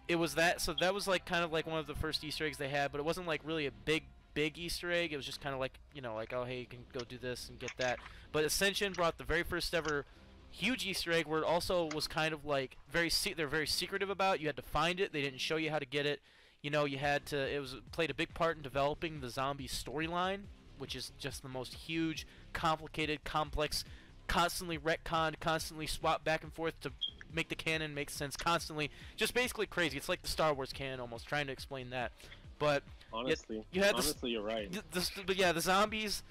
it was that. So that was like kind of like one of the first Easter eggs they had, but it wasn't like really a big Easter egg. It was just kind of like, you know, like, oh hey, you can go do this and get that. But Ascension brought the very first ever huge Easter egg, where it also was kind of like they're very secretive about. You had to find it. They didn't show you how to get it. You know, you had to. Played a big part in developing the zombie storyline, which is just the most huge, complicated, complex, constantly retconned, constantly swapped back and forth to make the canon make sense, constantly just basically crazy. It's like the Star Wars canon almost, trying to explain that. But honestly, you're right. But yeah, the zombies,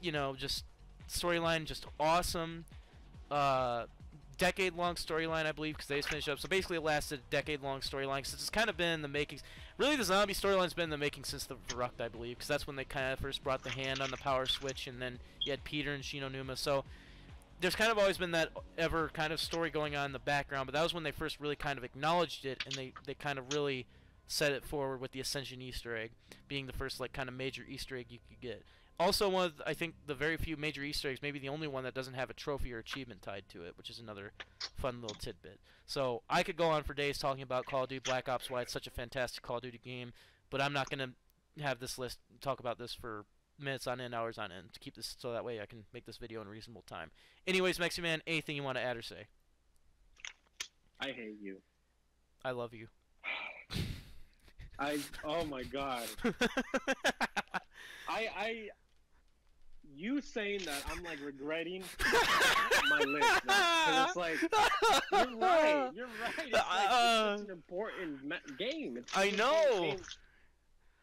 you know, just storyline just awesome. Decade-long storyline, I believe, because they just finished up. So basically, it lasted a decade-long storyline. Because it's kind of been in the making. Really, the zombie storyline's been in the making since the Verrucht, I believe, because that's when they kind of first brought the hand on the power switch, and then you had Peter and Shino Numa. So there's kind of always been that ever kind of story going on in the background. But that was when they first really kind of acknowledged it, and they kind of really set it forward with the Ascension Easter egg being the first like kind of major Easter egg you could get. Also, one of I think the very few major Easter eggs, maybe the only one that doesn't have a trophy or achievement tied to it, which is another fun little tidbit. So I could go on for days talking about Call of Duty Black Ops, why it's such a fantastic Call of Duty game, but I'm not going to have this list talk about this for minutes on end, hours on end, to keep this so that way I can make this video in a reasonable time. Anyways, Meximan, anything you want to add or say? I hate you. I love you. Oh my god. You saying that, I'm like regretting my list now. 'Cause it's like, you're right. It's like, it's such an important game. I know.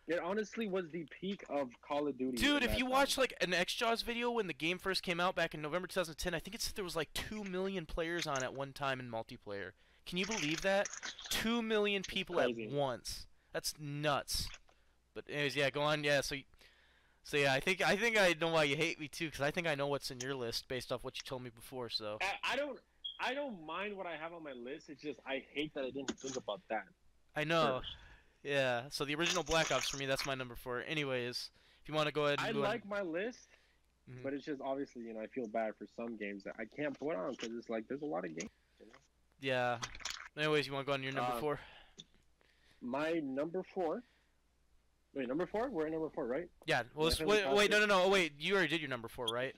It honestly was the peak of Call of Duty. Dude, if you watch like an XJAWS video when the game first came out back in November 2010, I think there was like 2 million players on at one time in multiplayer. Can you believe that? 2 million people at once. That's nuts. But anyways, yeah, go on. Yeah, so yeah, I think I know why you hate me too, because I think I know what's in your list based off what you told me before. So I don't mind what I have on my list. It's just I hate that I didn't think about that. I know. First. Yeah. So the original Black Ops for me, that's my number 4. Anyways, if you want to go ahead. And like my list, but it's just obviously, you know, I feel bad for some games that I can't put on because it's like there's a lot of games. You know? Yeah. Anyways, you want to go on your number 4? my number 4. Wait, number 4? We're at number 4, right? Yeah. Well, wait, no. Oh, wait. You already did your number 4, right?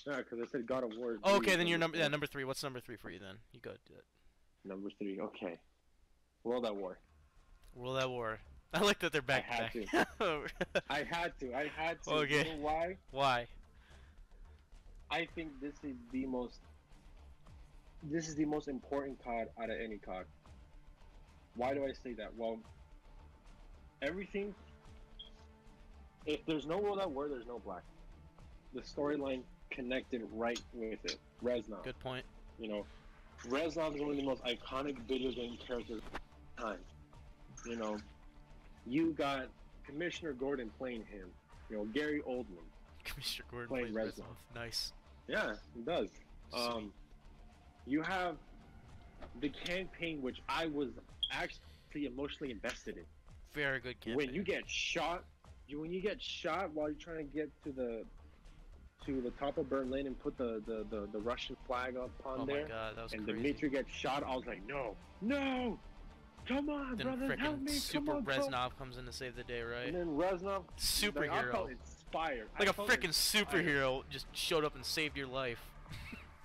Yeah, because I said God of War. Oh, okay, then your number 3. What's number 3 for you then? You go do it. Number 3. Okay. World at War. World at War. I like that they're back I had to. I had to. Okay. You know why? Why? I think this is the most important COD out of any COD. Why do I say that? Well, everything. If there's no World at War, there's no Black. The storyline connected right with it. Reznov. Good point. You know, Reznov is one of the most iconic video game characters of the time. You know, you got Commissioner Gordon playing him. You know, Gary Oldman. Commissioner Gordon playing plays Reznov. Nice. Yeah, he does. You have the campaign, which I was actually emotionally invested in. Very good campaign. When you get shot while you're trying to get to the top of Berlin and put the Russian flag up on there. Oh my God, that was and crazy. Dmitri gets shot. I was like, no, come on, then brothers, help me, Super come on, Reznov comes in to save the day, right? And then Reznov, superhero. I felt inspired. Like a freaking superhero just showed up and saved your life.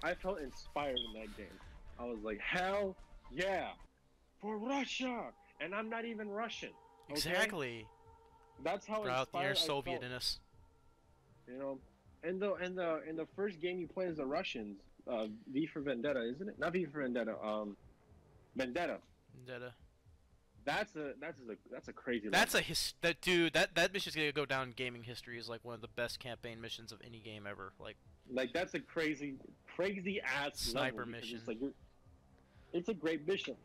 I felt inspired in that game. I was like, hell yeah, for Russia, and I'm not even Russian. Okay? Exactly. That's how Brought out the inner inspired I Soviet felt. in us. You know, in the first game you play as the Russians, V for Vendetta, isn't it? Not V for Vendetta. Vendetta. Vendetta. That's a crazy. That's level. That mission's gonna go down in gaming history as like one of the best campaign missions of any game ever. Like that's a crazy ass sniper mission. It's like it's a great mission.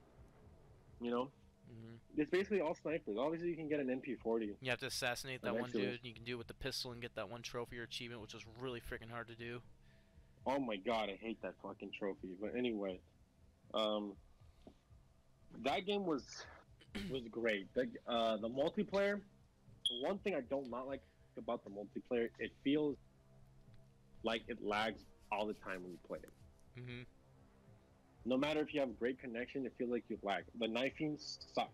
You know. Mm-hmm. It's basically all snipers. Obviously, you can get an MP40. You have to assassinate that one dude. You can do it with the pistol and get that one trophy or achievement, which was really freaking hard to do. Oh my God, I hate that fucking trophy. But anyway, that game was great. The multiplayer. One thing I don't not like about the multiplayer, it feels like it lags all the time when you play it. Mm-hmm. No matter if you have great connection, it feels like you lag. The knifing sucks.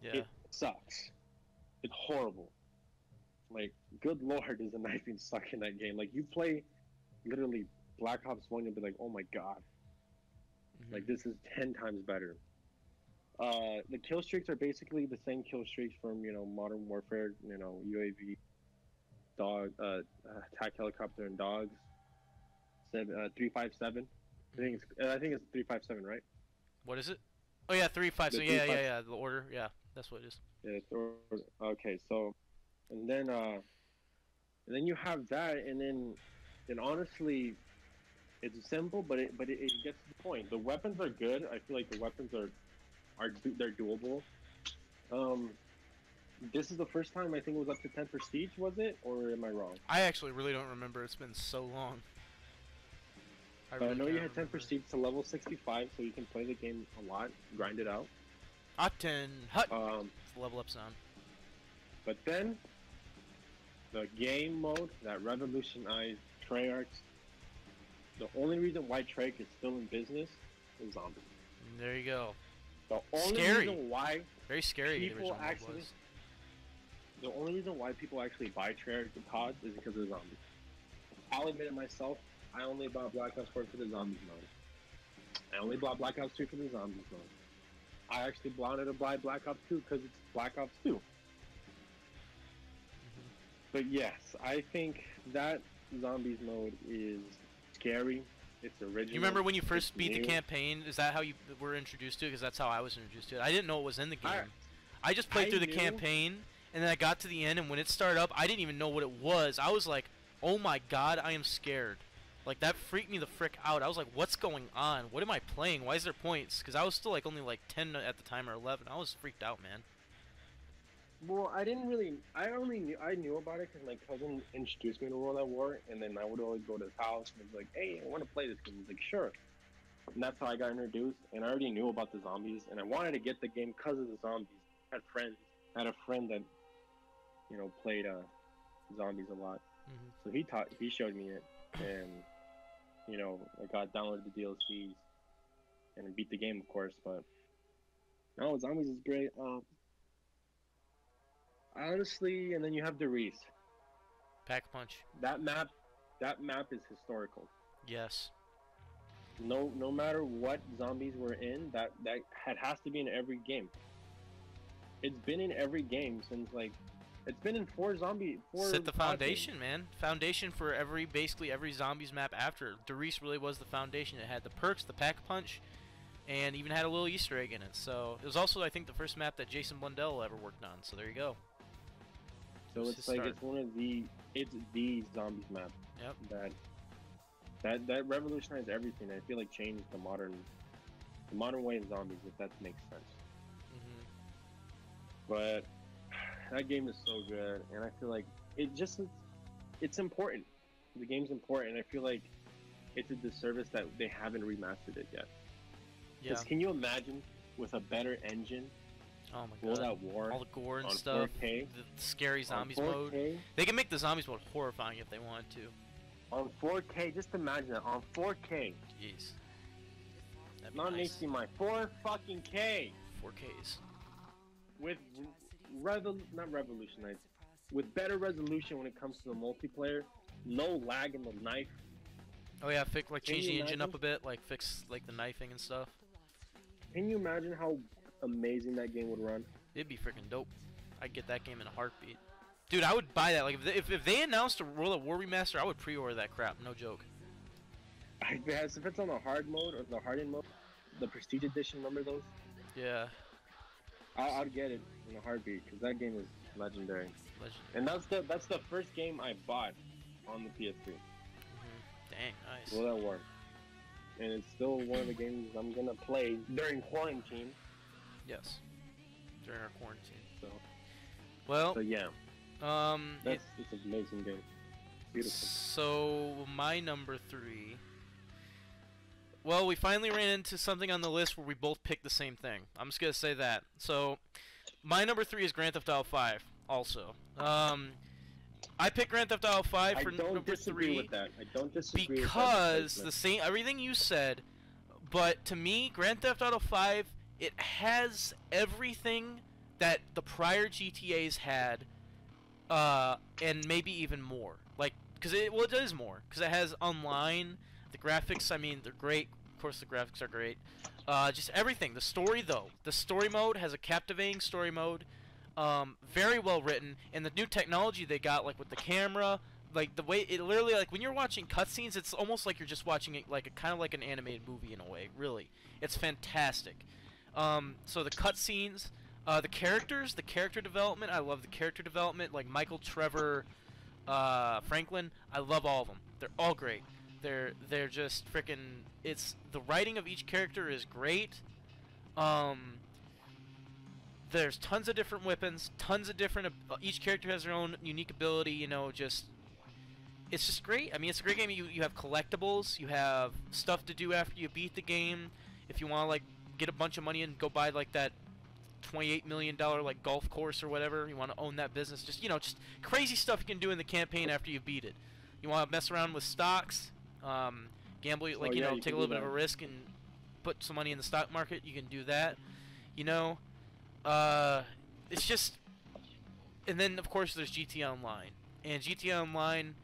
Yeah. It sucks. It's horrible. Like, good lord, does the knifing suck in that game. Like, you play literally Black Ops 1, you'll be like, oh my God. Mm-hmm. Like, this is 10 times better. The kill streaks are basically the same kill streaks from, you know, Modern Warfare, you know, UAV, attack helicopter and dogs. 357. I think it's 357, right? What is it? Oh yeah, 357. Yeah. The order. Yeah, that's what it is. Yeah. Okay. So, and then you have that, and then honestly, it's simple, but it gets to the point. The weapons are good. I feel like the weapons they're doable. This is the first time I think it was up to 10 prestige, was it, or am I wrong? I actually really don't remember. It's been so long. I know you had 10 prestige to level 65, so you can play the game a lot, grind it out. Octane Hut. It's the level up sound. But then, the game mode that revolutionized Treyarch. The only reason why Treyarch is still in business is zombies. There you go. The only reason why very scary people actually. The only reason why people actually buy Treyarch COD is because of the zombies. I'll admit it myself. I only bought Black Ops 4 for the zombies mode. I only bought Black Ops 2 for the zombies mode. I actually wanted to buy Black Ops 2 because it's Black Ops 2. Mm-hmm. But yes, I think that zombies mode is scary. It's original. You remember when you first beat new. The campaign? Is that how you were introduced to it? Because that's how I was introduced to it. I didn't know it was in the game. I just played through the campaign, and then I got to the end, and when it started up, I didn't even know what it was. I was like, oh my God, I am scared. Like, that freaked me the frick out. I was like, what's going on? What am I playing? Why is there points? Because I was still, like, only, like, 10 at the time or 11. I was freaked out, man. Well, I knew about it because my cousin introduced me to World at War, and then I would always go to his house and be like, hey, I want to play this game. He's like, sure. And that's how I got introduced, and I already knew about the zombies, and I wanted to get the game because of the zombies. I had a friend that, you know, played zombies a lot. Mm-hmm. So he showed me it, and, you know, I downloaded the DLCs, and I beat the game, of course, but No, Zombies is great. Honestly, and then you have Derice. Pack-a-Punch. That map, that map is historical. Yes. No matter what zombies were in, that has to be in every game. It's been in every game since like, it's been in four Set the COD foundation, games. man. Foundation for basically every zombies map after. Derice really was the foundation. It had the perks, the Pack-a-Punch, and even had a little Easter egg in it. So it was also, I think, the first map that Jason Blundell ever worked on. So there you go. So it's like it's the zombies map. Yep. That revolutionized everything. I feel like changed the modern way of zombies, if that makes sense. But that game is so good, and I feel like it's important. The game's important. I feel like it's a disservice that they haven't remastered it yet. Yeah. Because can you imagine with a better engine, Oh my World god. at War All the gore and on stuff. 4K, The scary zombies on 4K, mode. They can make the zombies mode horrifying if they wanted to. on 4K? Just imagine that on 4K, Jeez. That'd be not an nice. HDMI, 4 fucking K, 4Ks. with not revolutionized, with better resolution when it comes to the multiplayer, no lag in the knife. Oh yeah, like Can change you the engine up imagine? a bit, like fix like the knifing and stuff. Can you imagine how amazing that game would run? It'd be freaking dope. I'd get that game in a heartbeat. Dude, I would buy that. Like if they announced a World at War remaster, I would pre-order that crap. No joke. If it's on the hard mode or the hardened mode, the Prestige Edition, remember those? Yeah. I'd get it in a heartbeat because that game is legendary. Legend. And that's the first game I bought on the PS3. Dang, nice. World at War. And it's still one of the games I'm gonna play during quarantine. Yes. During our quarantine. So Well, yeah, it's an amazing game. Beautiful. So my number 3. Well, we finally ran into something on the list where we both picked the same thing. I'm just gonna say that. So my number 3 is Grand Theft Auto 5. Also, I picked Grand Theft Auto 5 for I don't number disagree 3 with that. I don't disagree because with the same everything you said. But to me, Grand Theft Auto 5, it has everything that the prior GTA's had, and maybe even more. Like, because it is more. Because it has online, the graphics. I mean, they're great. Of course, the graphics are great. Just everything. The story, though, the story mode has a captivating story mode. Very well written, and the new technology they got, like with the camera, like the way it literally, like when you're watching cutscenes, it's almost like you're just watching it like kind of like an animated movie in a way. Really, it's fantastic. So the cutscenes, the characters, the character development, I love the character development. Like Michael, Trevor, Franklin, I love all of them. They're all great. They're just freaking. It's the writing of each character is great. There's tons of different weapons, tons of different. Each character has their own unique ability. You know, it's just great. I mean, it's a great game. You have collectibles. You have stuff to do after you beat the game. If you want to like get a bunch of money and go buy like that $28 million like golf course or whatever, you want to own that business. Just just crazy stuff you can do in the campaign after you beat it. You want to mess around with stocks, gamble, like you take a little bit of a risk and put some money in the stock market. You can do that. It's just, and then of course there's GTA Online, and GTA Online,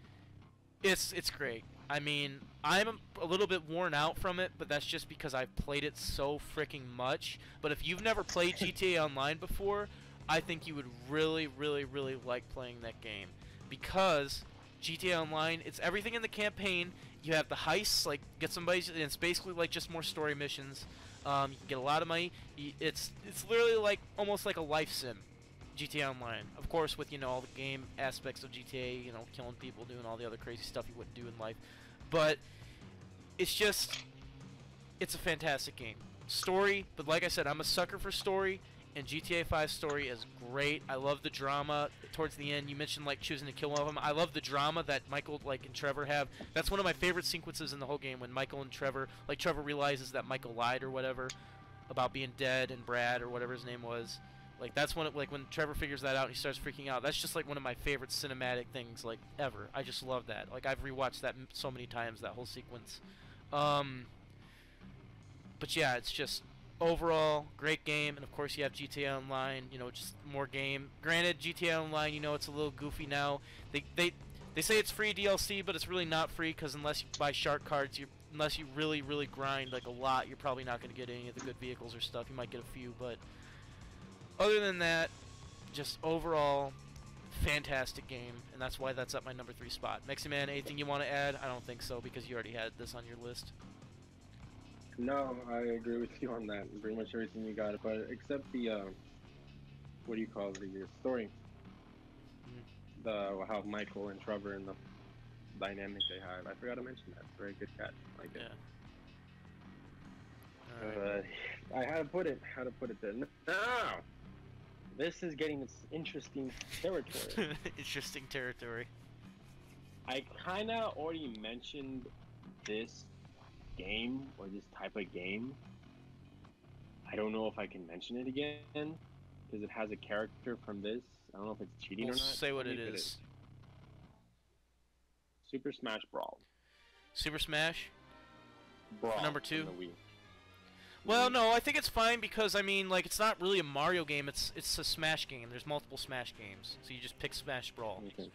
it's great. I mean, I'm a little bit worn out from it, but that's just because I've played it so freaking much. But if you've never played GTA Online before, I think you would really, really, really like playing that game, because GTA Online, it's everything in the campaign. You have the heists, like get somebody, and it's basically like just more story missions. You can get a lot of money. It's literally like almost like a life sim, GTA Online. Of course, with all the game aspects of GTA, killing people, doing all the other crazy stuff you wouldn't do in life. But it's a fantastic game. Story, but like I said, I'm a sucker for story, and GTA 5 story is great. I love the drama towards the end. You mentioned like choosing to kill one of them. I love the drama that Michael and Trevor have. That's one of my favorite sequences in the whole game, when Michael and Trevor, Trevor realizes that Michael lied or whatever about being dead, and Brad or whatever his name was. Like that's when when Trevor figures that out, he starts freaking out. That's just like one of my favorite cinematic things like ever. I just love that. Like I've rewatched that so many times, that whole sequence. But yeah, it's just overall, great game, and of course you have GTA Online. You know, just more game. Granted, GTA Online, you know, it's a little goofy now. They say it's free DLC, but it's really not free because unless you buy shark cards, unless you really grind like a lot, you're probably not going to get any of the good vehicles or stuff. You might get a few, but other than that, just overall fantastic game, and that's why that's at my number 3 spot. Meximan, anything you want to add? I don't think so because you already had this on your list. No, I agree with you on that. Pretty much everything you got, but except the what do you call the story? The how Michael and Trevor and the dynamic they have. I forgot to mention that. It's a very good catch. Like it. Yeah. Right. I had to put it. How to put it there? Now, this is getting its interesting territory. Interesting territory. I kind of already mentioned this game or this type of game. I don't know if I can mention it again because it has a character from this. I don't know if it's cheating or not. Say what it is. Super Smash Brawl. Super Smash? Brawl. Number 2? Well, no, I think it's fine because, I mean, like, it's not really a Mario game, it's a Smash game. There's multiple Smash games, so you just pick Smash Brawl. Okay.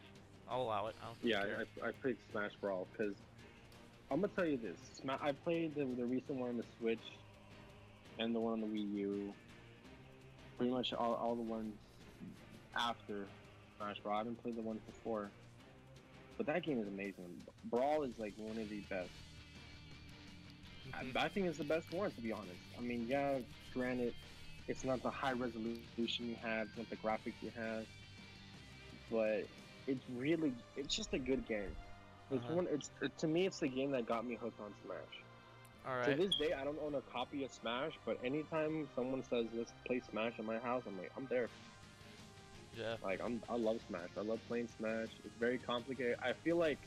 I'll allow it. I picked Smash Brawl because I'm going to tell you this. I played the recent one on the Switch and the one on the Wii U. Pretty much all the ones after Smash Brawl. I haven't played the ones before. But that game is amazing. Brawl is like one of the best. I think it's the best one, to be honest. I mean, yeah, granted, it's not the high resolution you have, it's not the graphics you have, but it's just a good game. To me, it's the game that got me hooked on Smash. All right. To this day, I don't own a copy of Smash, but anytime someone says, let's play Smash at my house, I'm like, I'm there. Yeah. Like, I love Smash. I love playing Smash. It's very complicated. I feel like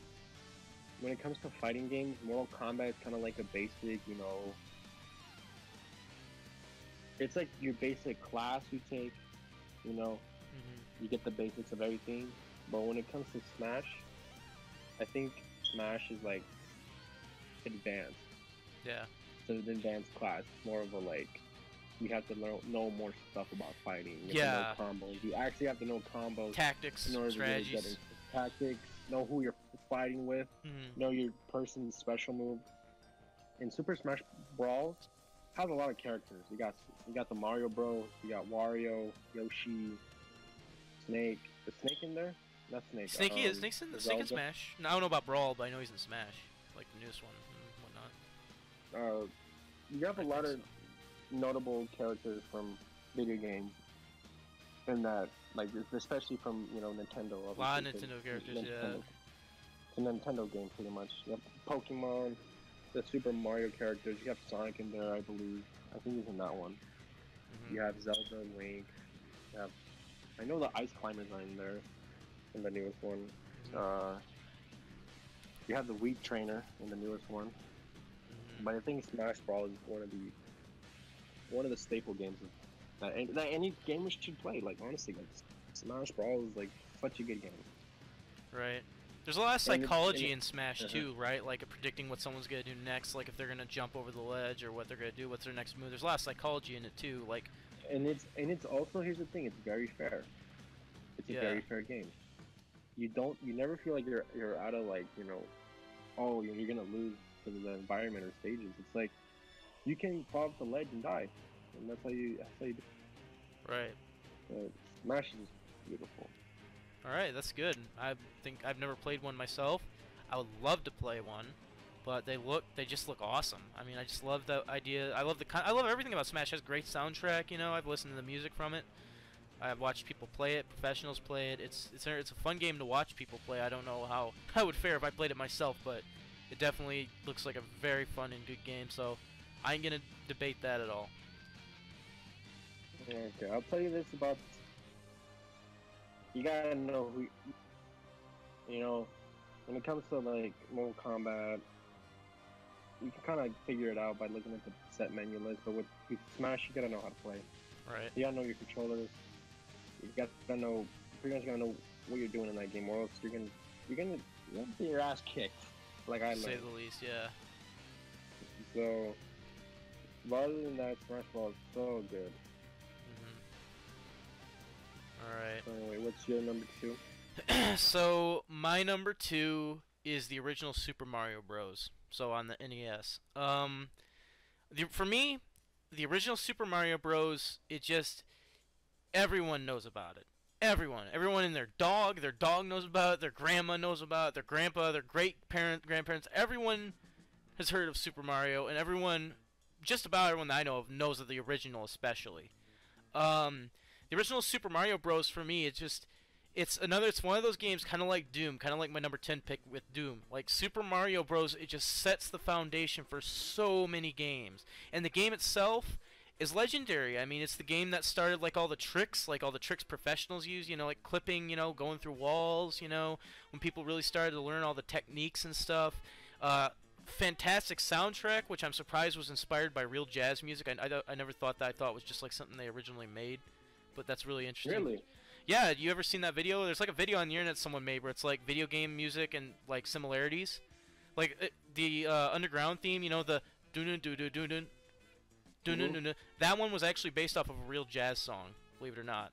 when it comes to fighting games, Mortal Kombat is kind of like a basic, you know... It's like your basic class you take, you know? You get the basics of everything. But when it comes to Smash, I think Smash is like advanced. Yeah. So it's an advanced class. More of a like, you have to know more stuff about fighting. You have to know combos. You actually have to know combos. Tactics, in order strategies. To get into tactics, know who you're fighting with, know your person's special move. In Super Smash Brawl, has a lot of characters. You got the Mario Bros. You got Wario, Yoshi, Snake. Is Snake in there? Not Snake. Snake's in Smash. No, I don't know about Brawl, but I know he's in Smash, like the newest one and whatnot. You have a lot of notable characters from video games, and that, like, especially from Nintendo. A lot of Nintendo characters, yeah. It's a Nintendo game, pretty much. You have Pokemon, the Super Mario characters. You have Sonic in there, I believe. I think he's in that one. You have Zelda, Link. I know the Ice Climbers are in there, in the newest one. You have the Wheat Trainer in the newest one. But I think Smash Brawl is one of the staple games that any gamer should play. Like, honestly, like, Smash Brawl is like such a good game. Right. There's a lot of psychology in Smash too, right? Like predicting what someone's gonna do next, like if they're gonna jump over the ledge or what they're gonna do, what's their next move. There's a lot of psychology in it too, like. And it's also, here's the thing, it's very fair. It's a very fair game. You never feel like you're out of, like, oh, you're gonna lose because of the environment or stages. It's like you can fall off the ledge and die, and that's how you do. Right. Smash is beautiful. All right, that's good. I think I've never played one myself. I would love to play one, but they just look awesome. I mean, I just love the idea. I love everything about Smash. It has great soundtrack. I've listened to the music from it. I've watched people play it, professionals play it. It's a fun game to watch people play. I don't know how I would fare if I played it myself, but it definitely looks like a very fun and good game. So I ain't gonna debate that at all. Okay, I'll tell you this about. You gotta know who. When it comes to like Mortal Kombat, you can kind of figure it out by looking at the set menu list. But with Smash, you gotta know how to play. Right. You gotta know your controllers. You gotta know. Pretty much gotta know what you're doing in that game, or else you're gonna get your ass kicked. Like I learned. To say the least, yeah. So But other than that, Smash Bros. Is so good. Alright. Anyway, what's your number 2? So, my number 2 is the original Super Mario Bros. So, on the NES. For me, the original Super Mario Bros., it just... Everyone knows about it. Everyone in their dog knows about it, their grandma knows about it, their grandpa, their grandparents, everyone has heard of Super Mario, and just about everyone that I know of knows of the original especially. The original Super Mario Bros. For me, it's one of those games kind of like Doom, kind of like my number 10 pick with Doom. Like Super Mario Bros., it just sets the foundation for so many games. And the game itself is legendary. I mean, it's the game that started like all the tricks professionals use, like clipping, going through walls, when people really started to learn all the techniques and stuff. Fantastic soundtrack, which I'm surprised was inspired by real jazz music. I never thought that. I thought it was just like something they originally made, but that's really interesting. Really? Yeah, you ever seen that video? There's like a video on the internet someone made where it's like video game music and like similarities. Like the underground theme, the dun dun dun dun dun. That one was actually based off of a real jazz song, believe it or not.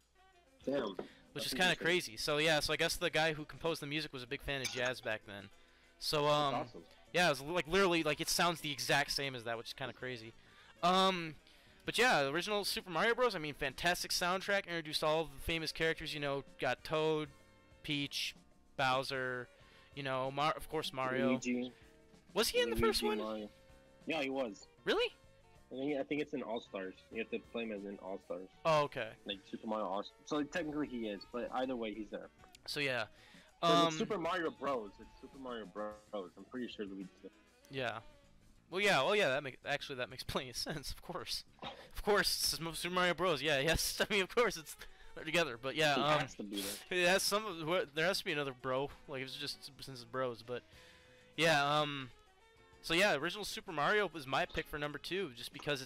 Damn. Which is kind of crazy. So yeah, I guess the guy who composed the music was a big fan of jazz back then. So That's awesome. yeah, it was like literally like it sounds the exact same as that, which is kind of crazy. But yeah, the original Super Mario Bros. I mean, fantastic soundtrack. Introduced all of the famous characters. Got Toad, Peach, Bowser. Of course Mario. Luigi. Was he in the first one? Mario. Yeah, he was. Really? I think it's in All Stars. You have to play him as in All Stars. Oh, okay. Like Super Mario All Stars. So technically he is, but either way he's there. So yeah. So it's Super Mario Bros. It's Super Mario Bros. I'm pretty sure Luigi's there. Yeah. Well, yeah. Oh, yeah. That makes plenty of sense. Of course. It's Super Mario Bros. Yeah. Yes. I mean, of course it's they're together. But yeah. He has to be there. It has there has to be another bro. Like it's just since it's bros. But yeah. So yeah, original Super Mario was my pick for number 2, just because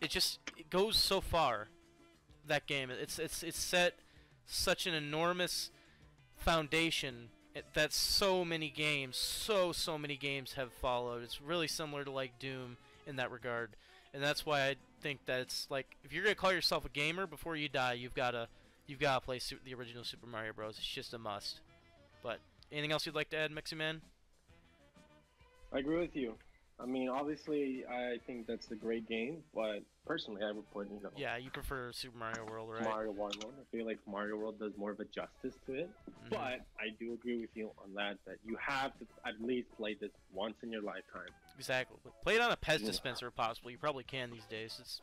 it goes so far. That game, it's set such an enormous foundation that so many games have followed. It's really similar to like Doom in that regard, and that's why I think that it's like if you're gonna call yourself a gamer before you die, you've gotta play the original Super Mario Bros. It's just a must. But anything else you'd like to add, Mexi Man? I agree with you. I mean, obviously, I think that's a great game, but personally, I would put, Yeah, you prefer Super Mario World, right? Mario World. I feel like Mario World does more of a justice to it. But I do agree with you on that you have to at least play this once in your lifetime. Exactly. Play it on a Pez dispenser if possible. You probably can these days.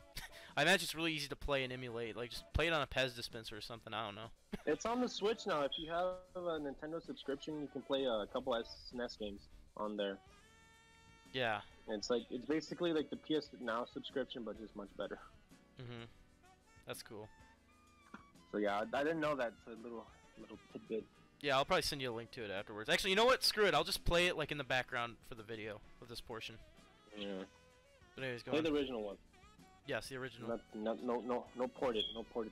I imagine it's really easy to play and emulate. Like, just play it on a Pez dispenser or something. I don't know. It's on the Switch now. If you have a Nintendo subscription, you can play a couple SNES games on there. Yeah. It's basically like the PS Now subscription, but just much better. That's cool. So yeah, I didn't know that. It's a little tidbit. Yeah, I'll probably send you a link to it afterwards. Actually, you know what? Screw it. I'll just play it like in the background for the video of this portion. Yeah. But anyways, go play on. the original one. Yes, the original. No ported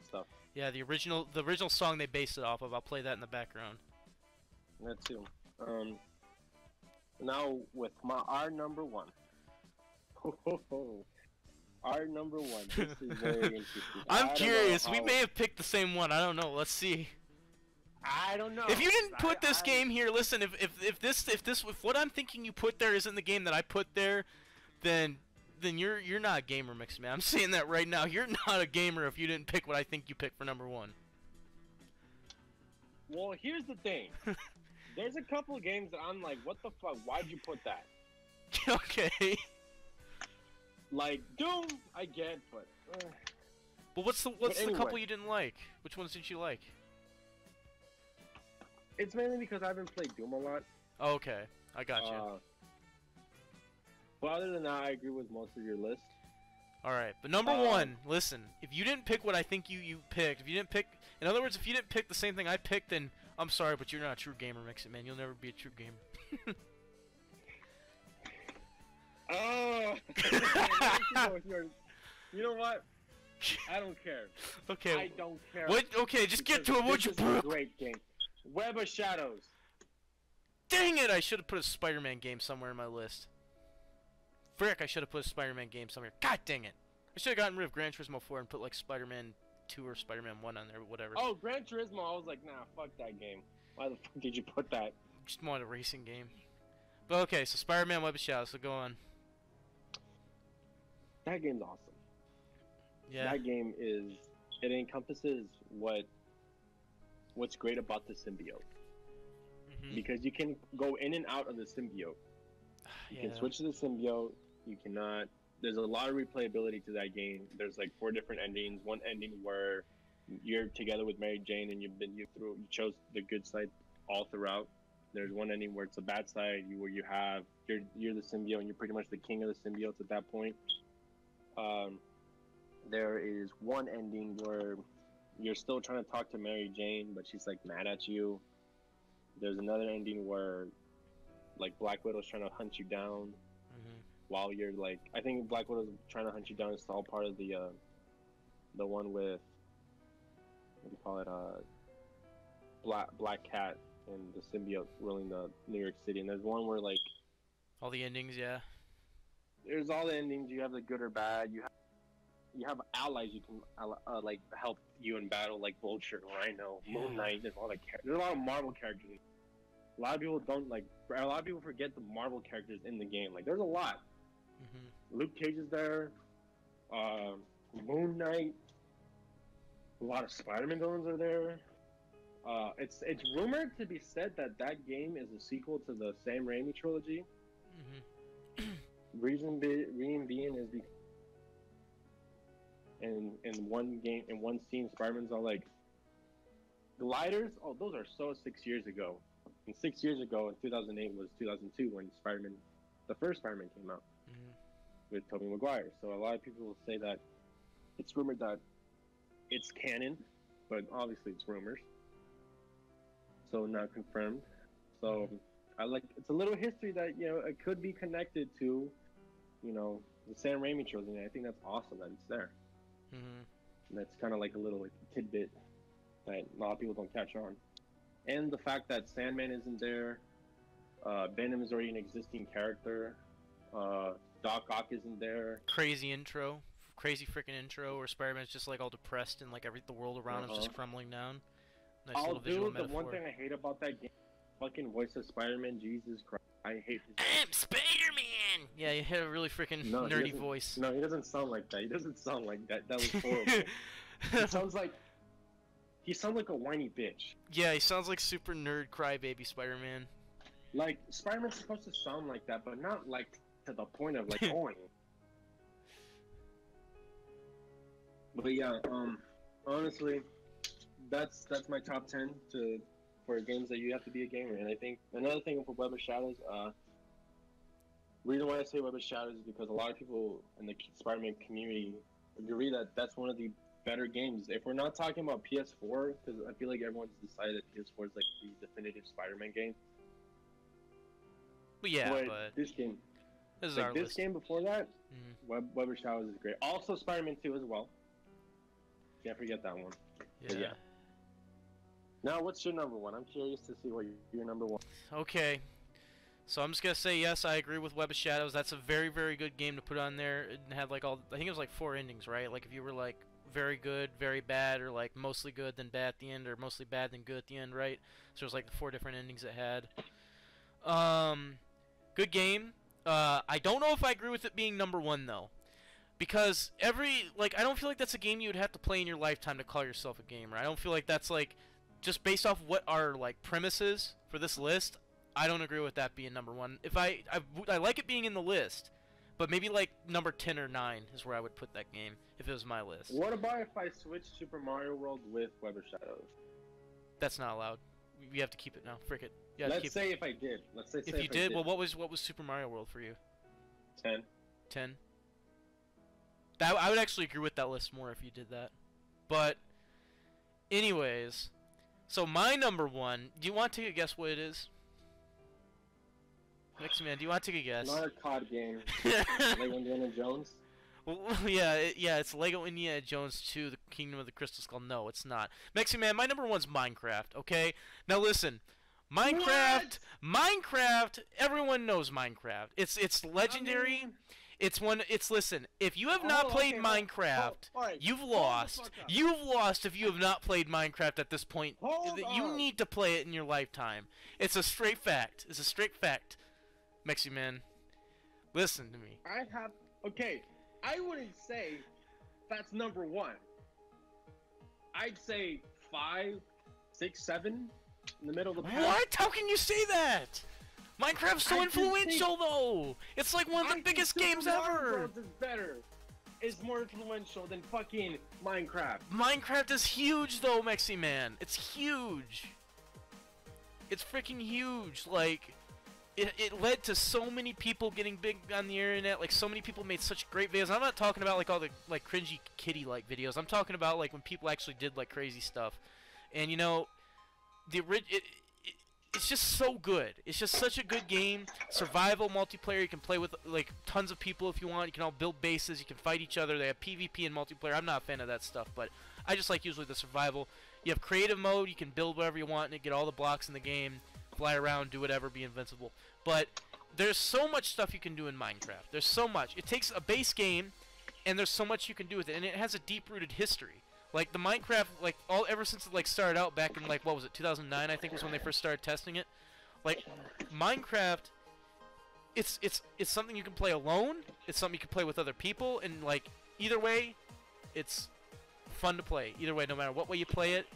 stuff. Yeah, the original song they based it off of. I'll play that in the background. That too. Now with our number 1. Our number 1. This is very interesting. I'm curious. We may have picked the same one. I don't know. Let's see. I don't know. If you didn't put this game here, listen. If what I'm thinking you put there isn't the game that I put there, then you're not a gamer, Mix Man. I'm saying that right now. You're not a gamer if you didn't pick what I think you picked for number 1. Well, here's the thing. There's a couple of games that I'm like, what the fuck? Why'd you put that? Okay. Like Doom, I get, but. Well, what's the couple you didn't like? Which ones did you like? It's mainly because I haven't played Doom a lot. Oh, okay, I got you. But other than that, I agree with most of your list. All right, but number 1, listen. If you didn't pick what I think you picked, if you didn't pick, in other words, if you didn't pick the same thing I picked, then I'm sorry, but you're not a true gamer, Mix-It Man. You'll never be a true gamer. Oh! You know what? I don't care. Okay. I don't care. What? Okay, just get to it. Would you? This is a great game. Web of Shadows. Dang it! I should have put a Spider-Man game somewhere in my list. Frick, I should have put a Spider-Man game somewhere. God dang it. I should have gotten rid of Gran Turismo 4 and put like Spider-Man 2 or Spider-Man 1 on there, whatever. Oh, Gran Turismo, I was like, nah, fuck that game. Why the fuck did you put that? Just wanted a racing game. But okay, so Spider-Man Web of Shadows, so go on. That game's awesome. Yeah. That game is, it encompasses what's great about the symbiote. Because you can go in and out of the symbiote. You can switch to the symbiote. You cannot. There's a lot of replayability to that game. There's like 4 different endings. One ending where you're together with Mary Jane and you chose the good side all throughout. There's one ending where it's a bad side, where you're the symbiote and you're pretty much the king of the symbiotes at that point. There is one ending where you're still trying to talk to Mary Jane, but she's like mad at you. There's another ending where like Black Widow's trying to hunt you down while you're like, I think Black Widow's trying to hunt you down. It's all part of the one with, what do you call it, Black Cat and the symbiote ruling the New York City. And there's one where like all the endings, yeah. There's all the endings. You have the good or bad. You have allies you can like help you in battle, like Vulture, Rhino, Moon Knight. There's a lot of Marvel characters. A lot of people a lot of people forget the Marvel characters in the game. Like, there's a lot. Luke Cage is there. Moon Knight. A lot of Spider-Man villains are there. It's rumored to be said that game is a sequel to the Sam Raimi trilogy. Reason being is because in one scene, Spider-Man's all like, gliders? Oh, those are so 6 years ago. And 6 years ago, in 2008 was 2002 when the first Spider-Man came out with Tobey Maguire. So a lot of people will say that it's rumored that it's canon, but obviously it's rumors. So not confirmed. So it's a little history that, it could be connected to, the Sam Raimi trilogy. And I think that's awesome that it's there. And that's kind of like a little tidbit that a lot of people don't catch on. And the fact that Sandman isn't there, Venom is already an existing character, Doc Ock isn't there. Crazy freaking intro where Spider-Man's just like all depressed and like the world around him's just crumbling down. Nice little visual metaphor. The one thing I hate about that game, fucking voice of Spider-Man, Jesus Christ, I hate his voice. I'm Spider-Man! Yeah, he had a really freaking nerdy voice. No, he doesn't sound like that. He doesn't sound like that. That was horrible. He sounds like a whiny bitch. Yeah, he sounds like super nerd crybaby Spider-Man. Like, Spider-Man's supposed to sound like that, but not like to the point of like going. But yeah, honestly, that's my top 10 for games that you have to be a gamer. And I think another thing for Web of Shadows, reason why I say Web of Shadows is because a lot of people in the Spider-Man community agree that that's one of the better games. If we're not talking about PS4, because I feel like everyone's decided that PS4 is like the definitive Spider-Man game. Well, yeah, but this game, game before that, Web of Shadows is great. Also, Spider-Man 2 as well. Can't forget that one. Yeah. Now, what's your number one? I'm curious to see what your number one. Okay. So I'm just gonna say yes, I agree with Web of Shadows. That's a very, very good game to put on there. It had like I think it was like 4 endings, right? Like if you were like very good, very bad, or like mostly good then bad at the end, or mostly bad then good at the end, right? So there's like the 4 different endings it had. Good game. I don't know if I agree with it being number 1 though, because I don't feel like that's a game you would have to play in your lifetime to call yourself a gamer. I don't feel like that's like just based off what our like premises for this list. I don't agree with that being number 1. If I like it being in the list, but maybe like number 10 or 9 is where I would put that game if it was my list. What about if I switch Super Mario World with Web of Shadows? That's not allowed. We have to keep it now. Frick it. Let's say if I did. If you did, well, what was Super Mario World for you? 10. 10. I would actually agree with that list more if you did that. But, anyways, so my number 1. Do you want to take a guess what it is? Mixy Man, do you want to take a guess? Not a COD game. Lego Indiana Jones? Well, yeah, it's Lego Indiana Jones 2, The Kingdom of the Crystal Skull. No, it's not. Mexi Man, my number 1's Minecraft, okay? Now listen, Minecraft, everyone knows Minecraft. It's legendary. Listen, if you have not played Minecraft, you've lost. You've lost if you have not played Minecraft at this point. You need to play it in your lifetime. It's a straight fact. It's a straight fact. Mexi Man, listen to me. Okay, I wouldn't say that's number one. I'd say 5, 6, 7 in the middle of the pack. What? How can you say that? Minecraft's so influential, though. It's like one of the biggest games ever. Super Mario Bros. Is better. It's more influential than fucking Minecraft. Minecraft is huge, though, Mexi Man. It's huge. It's freaking huge. Like, it led to so many people getting big on the internet. Like, so many people made such great videos. I'm not talking about like all the like cringy kitty-like videos. I'm talking about like when people actually did like crazy stuff. And you know, it's just so good. It's just such a good game. Survival multiplayer. You can play with like tons of people if you want. You can all build bases. You can fight each other. They have PvP and multiplayer. I'm not a fan of that stuff, but I just like usually the survival. You have creative mode. You can build whatever you want and get all the blocks in the game. Fly around, do whatever, be invincible. But there's so much stuff you can do in Minecraft. There's so much. It takes a base game, and there's so much you can do with it, and it has a deep-rooted history. Like the Minecraft, like ever since it like started out back in like what was it, 2009? I think was when they first started testing it. Like Minecraft, it's something you can play alone. It's something you can play with other people, and like either way, it's fun to play. Either way, no matter what way you play it.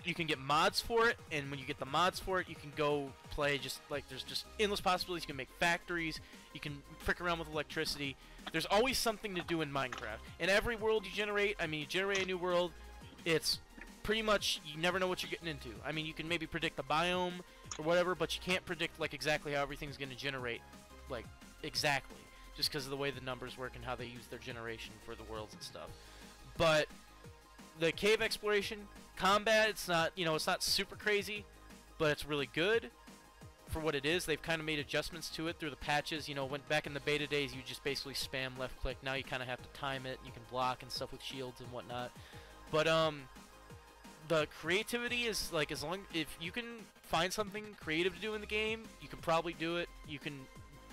You can get mods for it, and when you get the mods for it, you can go play just like there's just endless possibilities. You can make factories, you can frick around with electricity. There's always something to do in Minecraft. In every world you generate, I mean, you generate a new world, it's pretty much, you never know what you're getting into. I mean, you can maybe predict the biome or whatever, but you can't predict like exactly how everything's going to generate, like exactly, just because of the way the numbers work and how they use their generation for the worlds and stuff. But the cave exploration, combat, it's not, you know, it's not super crazy, but it's really good for what it is. They've kind of made adjustments to it through the patches. You know, when back in the beta days, you just basically spam left click. Now you kind of have to time it. You can block and stuff with shields and whatnot. But the creativity is like, as long if you can find something creative to do in the game, you can probably do it. You can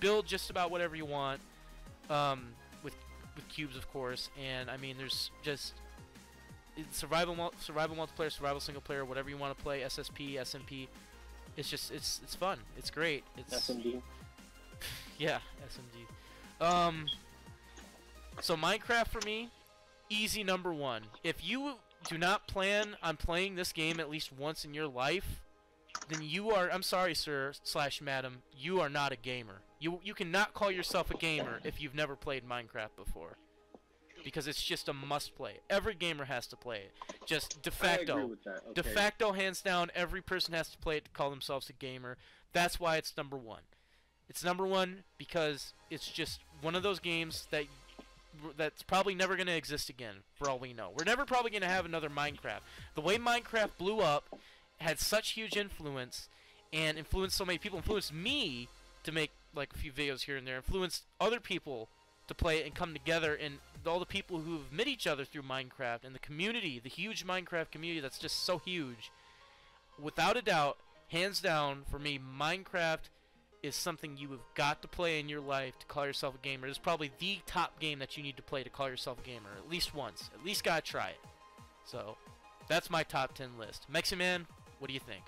build just about whatever you want, with cubes, of course. And I mean, there's just survival multiplayer, survival single player, whatever you want to play, SSP, SMP. It's just it's fun. It's great. It's SMD. Yeah, SMD. So Minecraft for me, easy number one. If you do not plan on playing this game at least once in your life, then you are, I'm sorry, sir / madam, you are not a gamer. You cannot call yourself a gamer if you've never played Minecraft before. Because it's just a must-play. Every gamer has to play it. Just de facto. I agree with that. Okay. De facto, hands down, every person has to play it to call themselves a gamer. That's why it's number one. It's number one because it's just one of those games that's probably never going to exist again, for all we know. We're never probably going to have another Minecraft. The way Minecraft blew up had such huge influence, and influenced so many people, influenced me to make like a few videos here and there, influenced other people to play it and come together, and all the people who've met each other through Minecraft, and the community, the huge Minecraft community that's just so huge. Without a doubt, hands down, for me, Minecraft is something you have got to play in your life to call yourself a gamer. It's probably the top game that you need to play to call yourself a gamer, at least once. At least gotta try it. So, that's my top 10 list. Mexi Man, what do you think?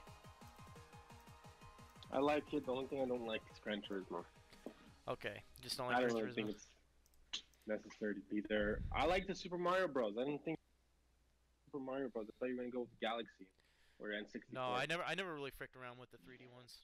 I like it. The only thing I don't like is Gran Turismo. Okay, just don't like I Gran don't really Turismo. think it's necessary to be there. I like the Super Mario Bros. I didn't think Super Mario Bros. I thought you were gonna go with Galaxy or N64. No, I never really fricked around with the 3D ones.